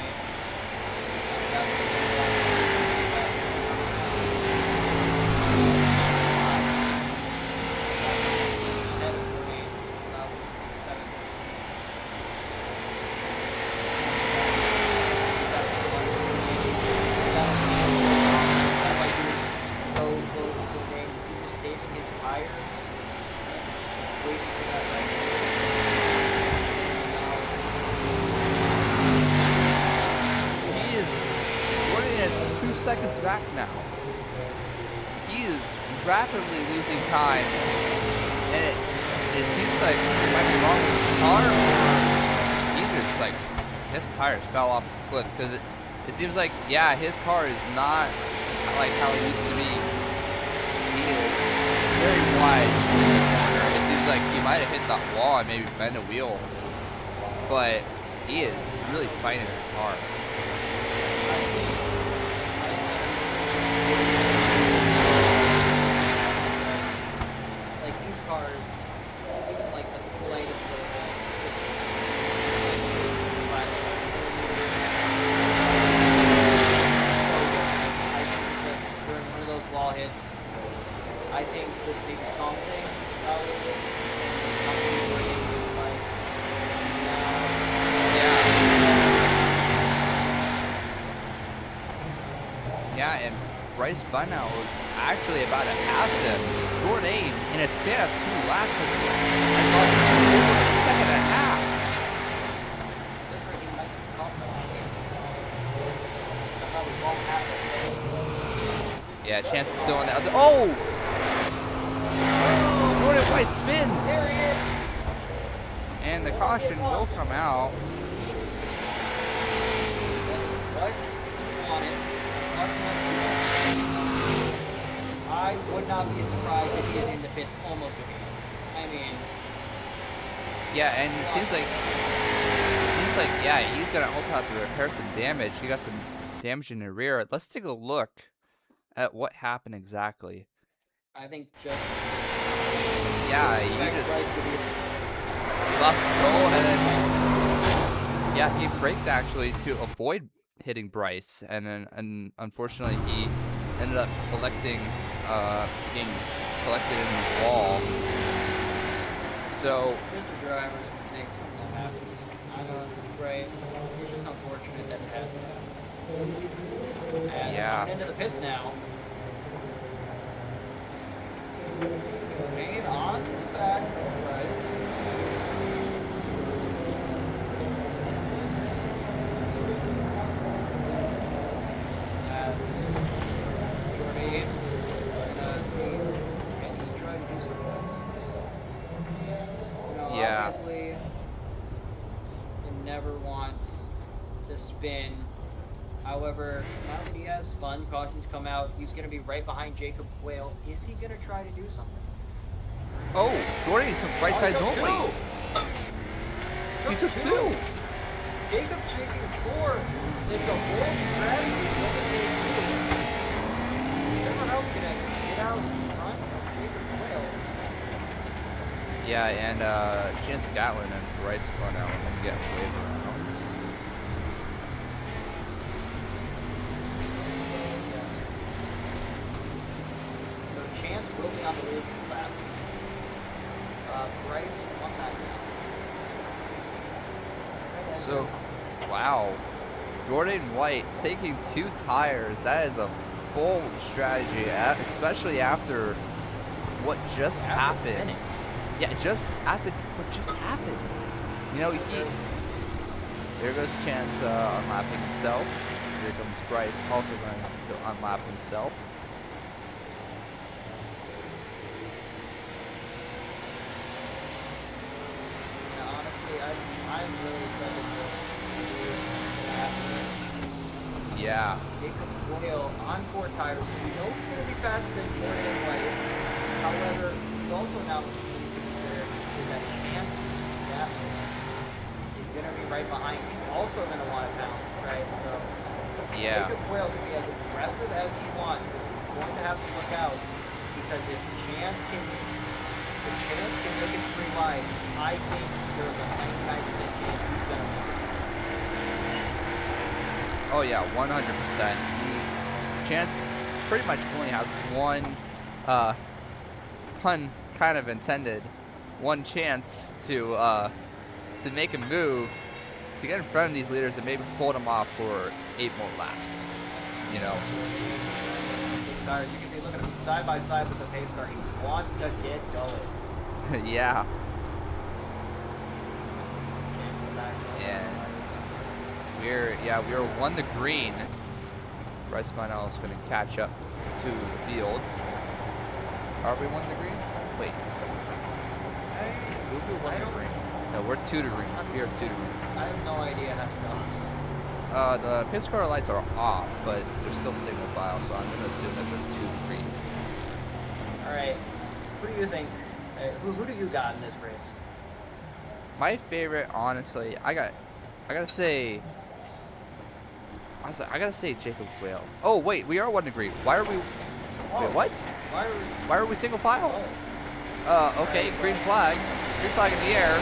Seconds back now. He is rapidly losing time, and it seems like something might be wrong with his car, or he just like his tires fell off the cliff, because it seems like, yeah, his car is not like how it used to be. He is very wide in the corner. It seems like he might have hit that wall and maybe bent a wheel, but he is really fighting that car. Like these cars, even like the slightest little bit. But I think that during one of those wall hits, I think there's maybe something out of it. Something where you can like, yeah. Yeah, and Bryce by now is actually about to pass him. Jordan, in a span of 2 laps, has lost over a second and a half. Yeah, chance is still on the other. Oh! Jordan White spins! And the caution will come out. I would not be surprised if he is in the pits almost again. I mean, yeah, and it seems like yeah, he's gonna also have to repair some damage. He got some damage in the rear. Let's take a look at what happened exactly. I think just yeah, he lost control and then yeah, he braked actually to avoid hitting Bryce, and then unfortunately he ended up being collected in the wall. So Mr. Driver makes something that happens. I know, right? It's just unfortunate that it happened. And yeah. coming into the pits now. Hanging on to the back of Bryce. Yeah. Obviously, you never want to spin. However, now that he has spun, cautions come out. He's going to be right behind Jacob Quayle. Is he going to try to do something? Oh, Jordan took right side only. He took 2. Jacob's taking 4. It's a bold strategy. Everyone else can get out in front of Jacob Quayle. Yeah, and Chance Gatlin and Bryce run out and get wave rounds. So Chance will be on the lead lap. Bryce one lap down. So, wow. Jordan White taking 2 tires. That is a bold strategy, especially after what just happened. Spinning. Yeah, just after what just happened. You know, there goes Chance unlapping himself. Here comes Bryce also going to unlap himself. Now, honestly, I'm really excited for Yeah. Jacob Quayle on 4 tires. We know he's going to be faster than Jordan White. However, he's also now that Chance is going to be right behind. He's also going to want to bounce, right? So Yeah. Jacob Quayle can be as aggressive as he wants, but he's going to have to look out because if Chance can make it 3 wide, I think there's a 99% chance he's going to win. Oh yeah, 100%. Chance pretty much only has one, pun kind of intended, one chance to make a move to get in front of these leaders and maybe hold them off for 8 more laps. You know. As you can see, look at him side by side with the pace car. He wants to get going. Yeah. And we're 1 to green. Bryce Minell is going to catch up to the field. Are we 1 to green? Wait. We'll be 1 to green. No, we're 2 to green. We are 2 to green. I have no idea how to tell this. The pit car lights are off, but they're still single file, so I'm going to assume that they're 2 to green. Alright. What do you think? Who do you got in this race? My favorite, honestly, I gotta say Jacob Quayle. Oh wait, we are 1 to green. Why are we? Wait, what? Why are we single file? Okay, green flag in the air.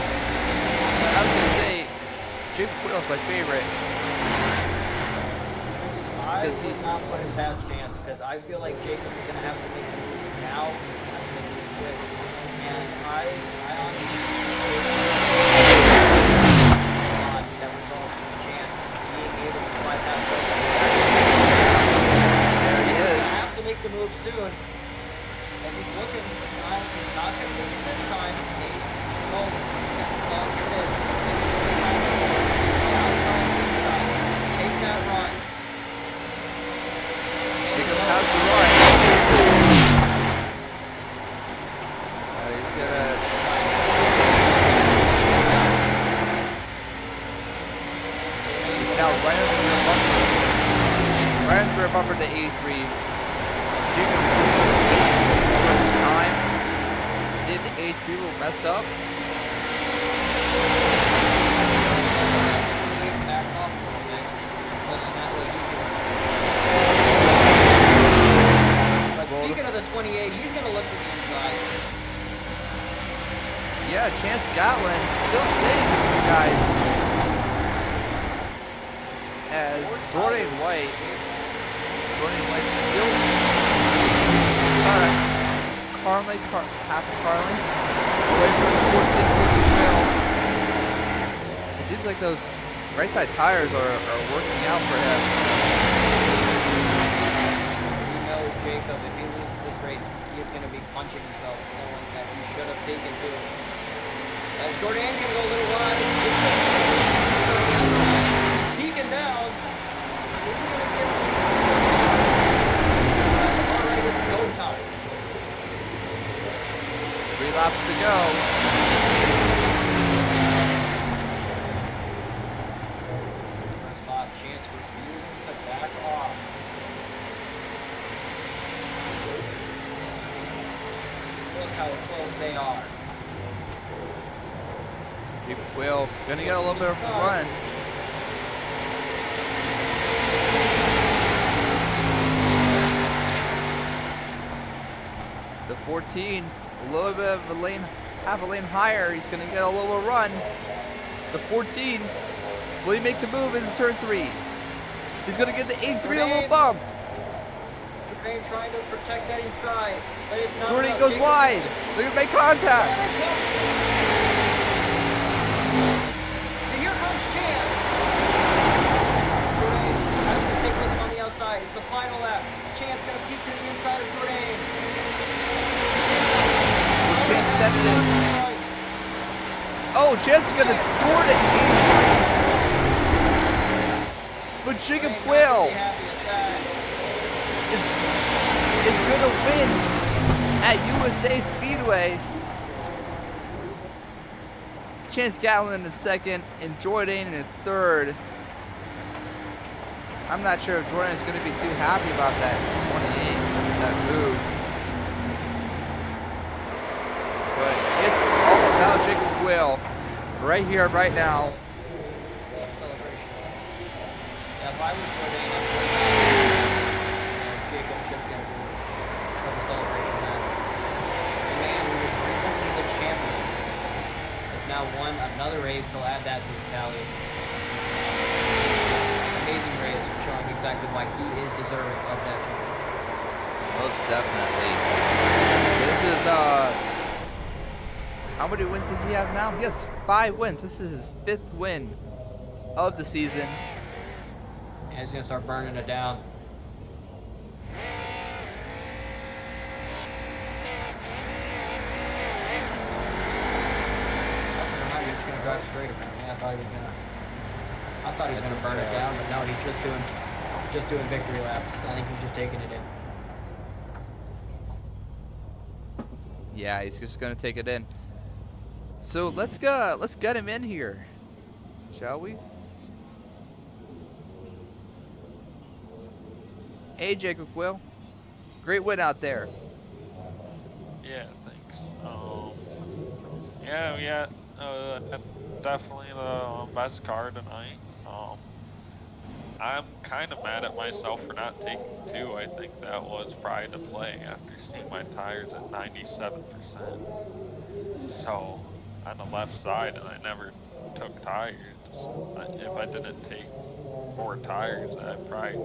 But I was gonna say Jacob Quayle is my favorite. I would not put him past Chance because I feel like Jacob is gonna have to make a move now. And I honestly that results in Chance being able to slide that. There he is. Have to not going to get you this time. Oh, long you missed. Take that run. Jacob has the run. He's gonna. He's now right under the bumper. Right under a bumper to 83. Jacob is just waiting until the perfect time. See if the 83 will mess up. Speaking of the 28, he's going to look to the inside. Yeah, Chance Gatlin still sitting with these guys. As Jordan White still half a Carlin away from the 14 Jacob Quill. It seems like those right side tires are working out for him. Jacob, if he loses this race, he is going to be punching himself, knowing that he should have taken two. As Jordan can go a little wide, peeking down. Is he going to get already with no time? 3 laps to go. First spot, Chance refusing to back off. Look how close they are. Jacob Quill gonna get a little bit of a run. The 14, a little bit of a lane, half a lane higher. He's gonna get a little run. The 14, will he make the move into turn 3? He's gonna get the 83 a little bump. Jordan trying to protect that inside, but it's not Jordan enough. goes Jacob wide. They're gonna make contact. And here comes Chance. Jordan has to take this on the outside. It's the final lap. Chance gonna peek to the inside of Jordan. Chance sets it. Oh, Chance is gonna door to 83. But Jacob Quill, it's gonna win at USA Speedway. Chance Gatlin in second and Jordan in third. I'm not sure if Jordan is gonna be too happy about that 28, that move. But it's all about Jacob Quill right here, right now. Yeah, if I was Jordan, Jacob's just gonna do a celebration match. The man who was recently the champion has now won another race. He'll add that to his tally. Amazing race, showing exactly why he is deserving of that championship. Most definitely. This is how many wins does he have now? He has 5 wins. This is his 5th win of the season. And he's gonna start burning it down. He's just gonna drive straight apparently. I thought he was gonna burn it down, but no, he's just doing victory laps. I think he's just taking it in. Yeah, he's just gonna take it in. So let's get him in here, shall we? Hey, Jacob Quill, great win out there. Yeah, thanks. Yeah, definitely the best car tonight. I'm kind of mad at myself for not taking 2. I think that was probably the play after seeing my tires at 97%. So on the left side, and I never took tires. If I didn't take 4 tires, I probably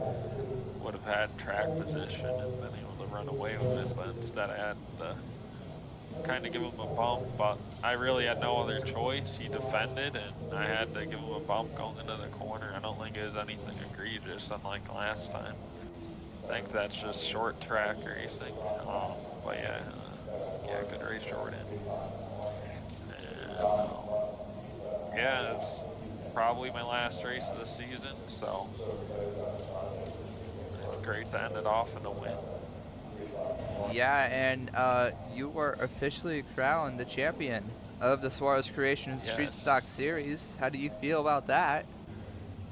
would have had track position and been able to run away with it. But instead, I had to kind of give him a bump. But I really had no other choice. He defended, and I had to give him a bump going into the corner. I don't think it was anything egregious, unlike last time. I think that's just short track racing. But yeah, yeah, good race, Jordan. And yeah, it's probably my last race of the season, so it's great to end it off in a win. Yeah, and you were officially crowned the champion of the Suarez Creations Street Yes. Stock Series. How do you feel about that?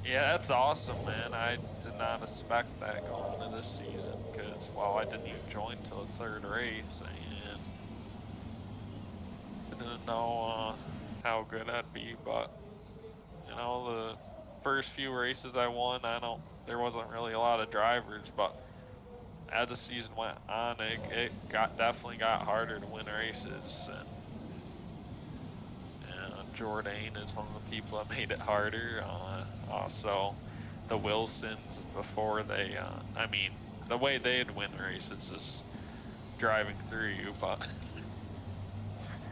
Yeah, that's awesome, man. I did not expect that going into this season because, well, I didn't even join till the third race, and I didn't know how good I'd be. But you know, the first few races I won, there wasn't really a lot of drivers, but as the season went on, it definitely got harder to win races, and Jourdain is one of the people that made it harder. Also, the Wilsons before they, I mean, the way they'd win races is driving through you, but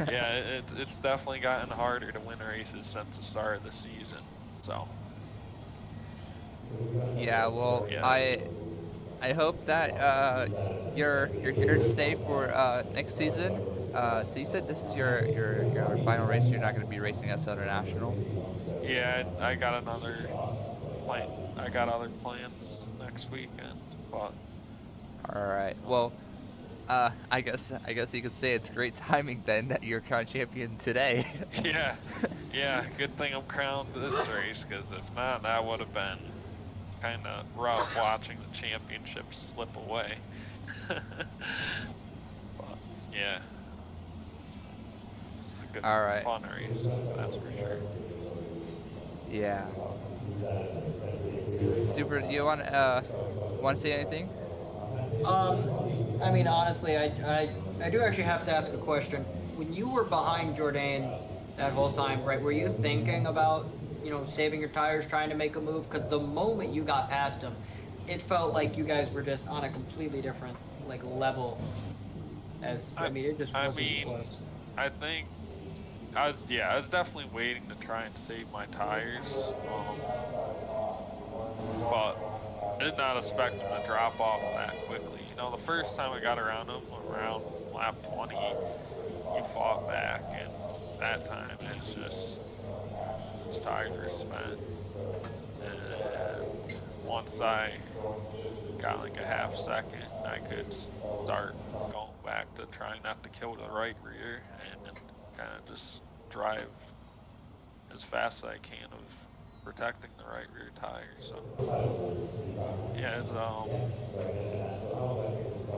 yeah, it's definitely gotten harder to win races since the start of the season. So Yeah, well, yeah, I hope that you're here to stay for next season. So you said this is your final race. You're not going to be racing at Southern National. yeah, I got another plan. I got other plans next weekend, but All right. Well, I guess you could say it's great timing then that you're crowned champion today. yeah, good thing I'm crowned this race, because if not, that would have been kind of rough watching the championship slip away. But yeah, it's a good, All right. fun race, that's for sure. Yeah. Super. You want to say anything? I mean, honestly, I do actually have to ask a question. When you were behind Jourdain that whole time, right, were you thinking about, saving your tires, trying to make a move? Because the moment you got past him, it felt like you guys were just on a completely different, level. I mean, it just wasn't close. I think I was definitely waiting to try and save my tires, but I did not expect them to drop off that quickly. You know, the first time I got around them, around lap 20, you fought back, and that time it's just his tires were spent. And once I got like a half second, I could start going back to trying not to kill the right rear and kind of just drive as fast as I can of protecting the right rear tire. So yeah, it's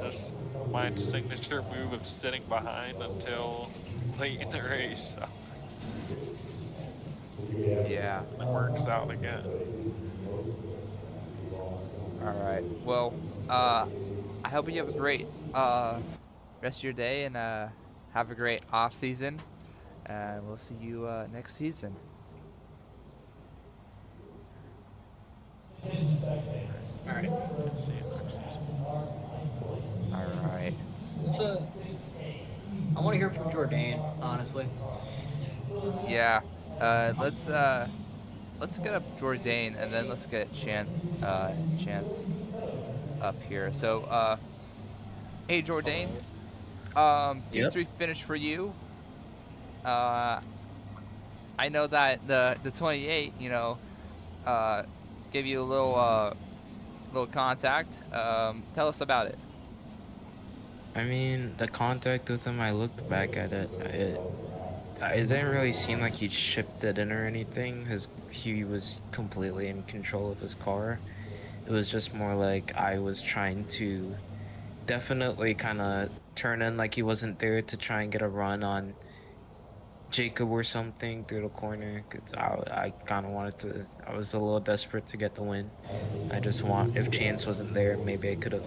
just my signature move of sitting behind until late in the race. So Yeah. it works out again. All right. Well, I hope you have a great rest of your day and have a great off season. And we'll see you next season. All right. See you next season. All right. I want to hear from Jourdain, honestly. Yeah. Let's get up Jourdain and then let's get Chance up here. So hey Jourdain, P3 finish for you. I know that the 28, gave you a little contact. Tell us about it. I mean, the contact with him, I looked back at it. It didn't really seem like he shipped it in or anything. He was completely in control of his car. It was just more like I was trying to definitely kind of turn in like he wasn't there to try and get a run on Jacob or something through the corner, because I kind of wanted to. I was a little desperate to get the win. If Chance wasn't there, maybe I could have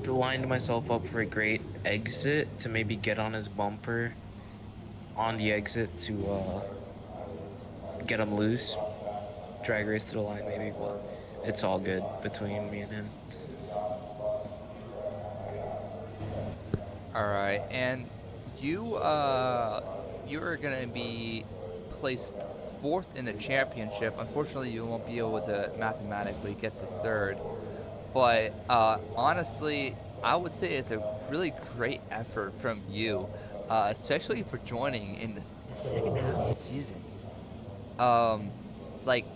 lined myself up for a great exit to maybe get on his bumper on the exit to get him loose, drag race to the line maybe, but it's all good between me and him. All right, and you are gonna be placed 4th in the championship. Unfortunately, you won't be able to mathematically get the 3rd. But honestly, I would say it's a really great effort from you, especially for joining in the second half of the season. Um, like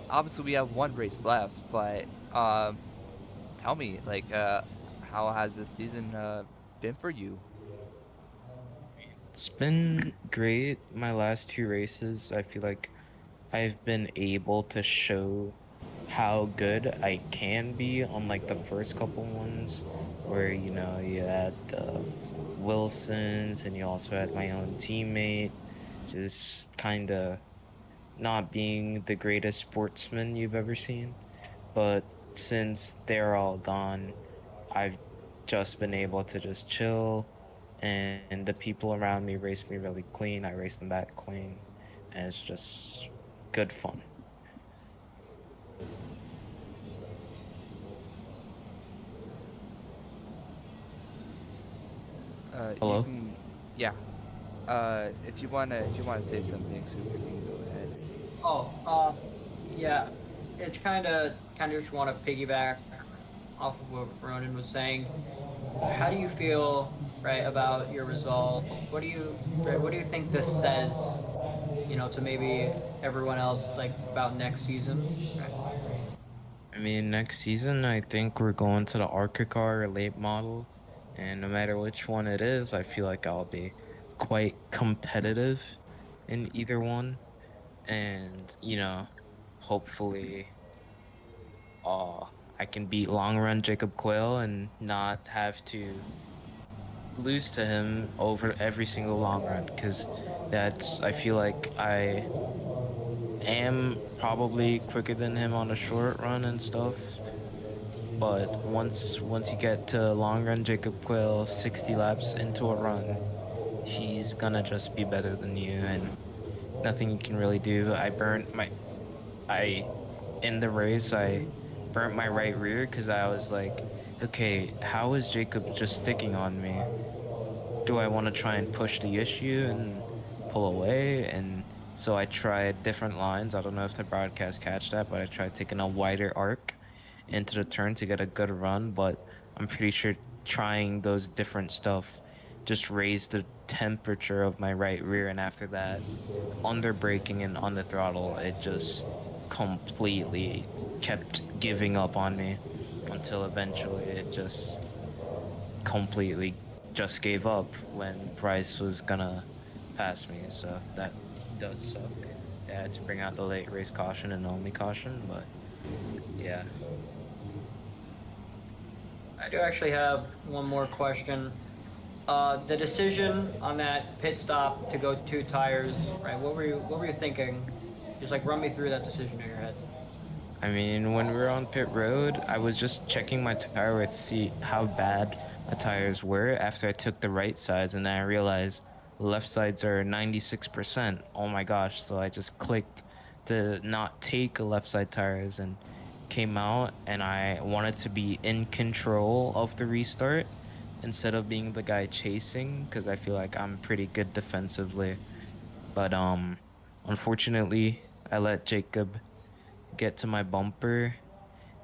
obviously we have one race left, but tell me, like, how has this season been for you? It's been great. My last two races, I feel like I've been able to show how good I can be on like the first couple ones where you had the Wilsons and you also had my own teammate just kind of not being the greatest sportsman you've ever seen. But since they're all gone, I've just been able to just chill, and the people around me race me really clean. I race them back clean, and it's just good fun. You Hello? can, yeah. If you wanna say something, so you can go ahead. Oh, yeah. It's kind of just want to piggyback off of what Ronan was saying. How do you feel, right, about your result? What do you think this says, to maybe everyone else, like about next season? Right? I mean, next season, I think we're going to the Arca car or late model, and no matter which one it is, I feel like I'll be quite competitive in either one, and hopefully, uh, I can beat long run Jacob Quayle and not have to lose to him over every single long run, because I feel like I am probably quicker than him on a short run and stuff. But once you get to long run Jacob Quill 60 laps into a run, he's gonna just be better than you and nothing you can really do. I in the race I burnt my right rear because I was like, okay, how is Jacob just sticking on me? Do I want to try and push the issue and pull away? And so I tried different lines. I don't know if the broadcast catch that, but I tried taking a wider arc into the turn to get a good run. But I'm pretty sure trying those different stuff just raised the temperature of my right rear. And after that, under braking and on the throttle, it just completely kept giving up on me until eventually it just completely just gave up when Bryce was gonna pass me, so that does suck. I had to bring out the late race caution and only caution, but yeah. I do actually have one more question. The decision on that pit stop to go 2 tires, right? What were you thinking? Just like run me through that decision in your head. I mean, when we were on pit road, I was just checking my tire wear to see how bad my tires were after I took the right sides, and then I realized left sides are 96%. Oh my gosh, so I just clicked to not take left side tires and came out, and I wanted to be in control of the restart instead of being the guy chasing, because I feel like I'm pretty good defensively. But unfortunately, I let Jacob get to my bumper,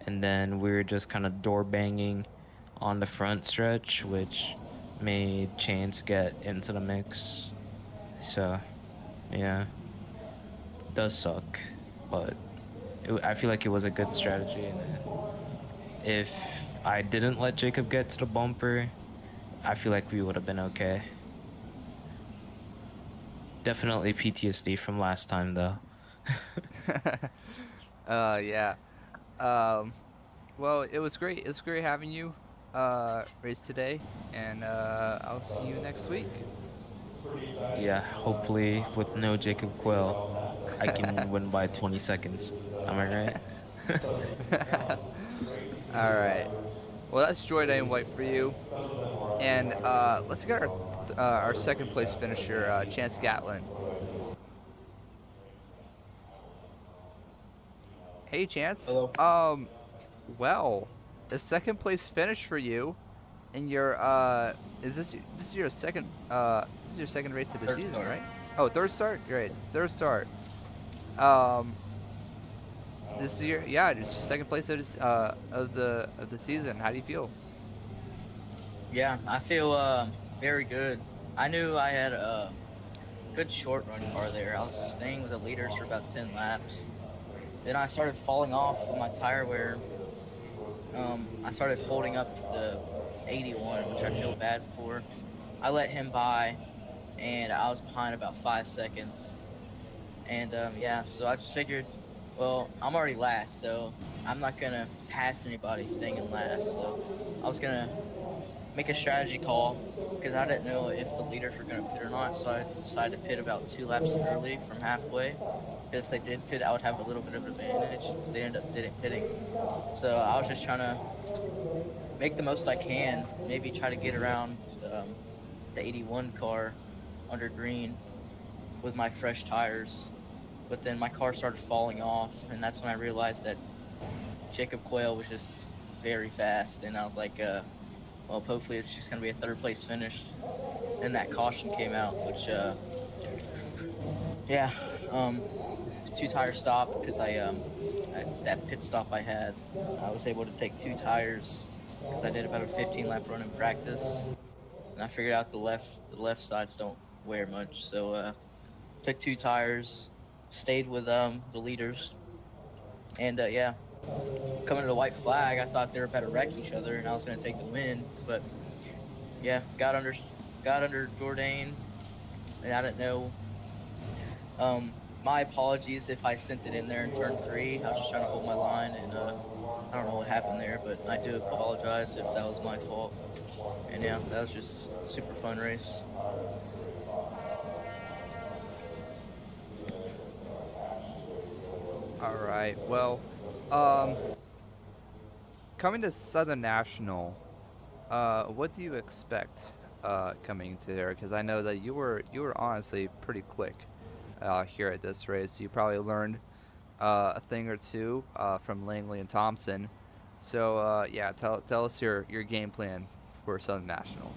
and then we were just kind of door banging on the front stretch, which made Chance get into the mix. So, yeah, it does suck, but I feel like it was a good strategy. And if I didn't let Jacob get to the bumper, I feel like we would have been okay. Definitely PTSD from last time, though. Yeah. Um, well, it was great. It was great having you race today, and I'll see you next week. Yeah, hopefully with no Jacob Quill, I can win by 20 seconds. Am I right? All right. Well, that's Joy Dane White for you. And let's get our second place finisher, Chance Gatlin. Hey, Chance. Hello. Well, the second place finish for you, and your is this is your second this is your second race of the Third season, start. right? Oh, third start. Great, third start. Um, this year, yeah, it's your second place of the season. How do you feel? Yeah, I feel very good. I knew I had a good short run car there. I was staying with the leaders for about 10 laps. Then I started falling off with my tire wear. I started holding up the 81, which I feel bad for. I let him by, and I was behind about 5 seconds. And yeah, so I just figured, well, I'm already last, so I'm not gonna pass anybody staying in last. So I was gonna make a strategy call because I didn't know if the leaders were gonna pit or not. So I decided to pit about 2 laps early from halfway. If they did pit, I would have a little bit of advantage. But they ended up didn't pitting. So I was just trying to make the most I can. Maybe try to get around the 81 car under green with my fresh tires. But then my car started falling off, and that's when I realized that Jacob Quayle was just very fast, and I was like, well, hopefully it's just gonna be a third place finish. And that caution came out, which, yeah, 2 tire stop because that pit stop I had, I was able to take 2 tires because I did about a 15 lap run in practice, and I figured out the left sides don't wear much, so took 2 tires, stayed with the leaders, and yeah, coming to the white flag, I thought they were about to wreck each other, and I was gonna take the win, but yeah, got under Jourdain, and I didn't know. My apologies if I sent it in there in turn 3. I was just trying to hold my line, and I don't know what happened there, but I do apologize if that was my fault. And yeah, that was just a super fun race. All right. Well, coming to Southern National, what do you expect coming to there? Because I know that you were honestly pretty quick here at this race. You probably learned a thing or two from Langley and Thompson. So yeah, tell us your game plan for Southern National.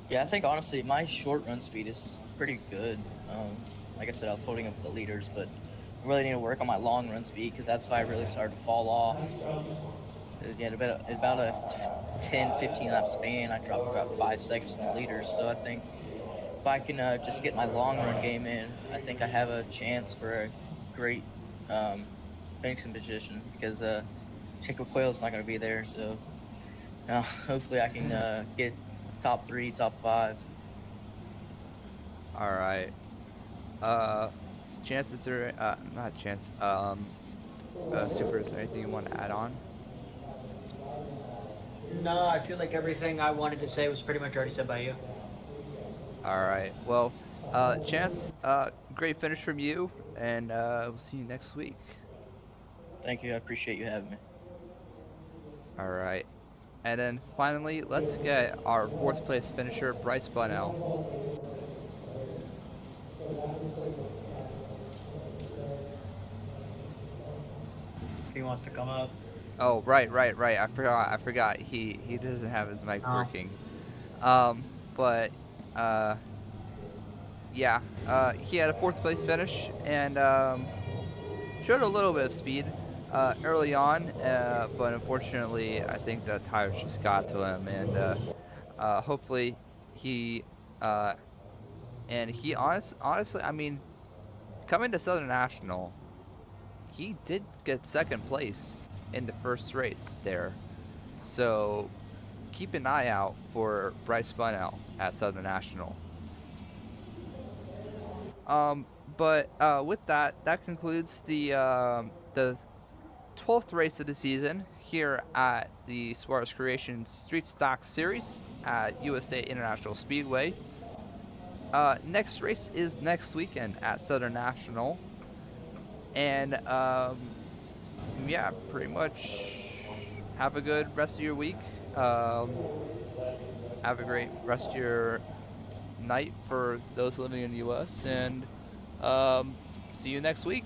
Yeah, I think honestly my short run speed is pretty good. Like I said, I was holding up the leaders, but I really need to work on my long run speed because that's why I really started to fall off. Because yeah, about a 10-15 lap span, I dropped about 5 seconds from the leaders. So I think if I can just get my long run game in, I think I have a chance for a great finishing position because Jacob Quayle's not going to be there. So hopefully I can get top 3, top 5. All right. Chances are not chance. Super, is there anything you want to add on? No, I feel like everything I wanted to say was pretty much already said by you. All right. Well, Chance, great finish from you, and we'll see you next week. Thank you. I appreciate you having me. All right. And then finally, let's get our 4th place finisher, Bryce Bunnell. If he wants to come up. Oh, right. I forgot. He doesn't have his mic Oh. working. But yeah, he had a 4th place finish and showed a little bit of speed early on, but unfortunately, I think the tires just got to him, and hopefully he honestly, I mean, coming to Southern National, he did get 2nd place in the first race there, so keep an eye out for Bryce Bunnell at Southern National. But with that concludes the 12th race of the season here at the Suarez Creation Street Stock Series at USA International Speedway. Next race is next weekend at Southern National, and yeah, pretty much have a good rest of your week. Have a great rest of your night for those living in the US, and see you next week.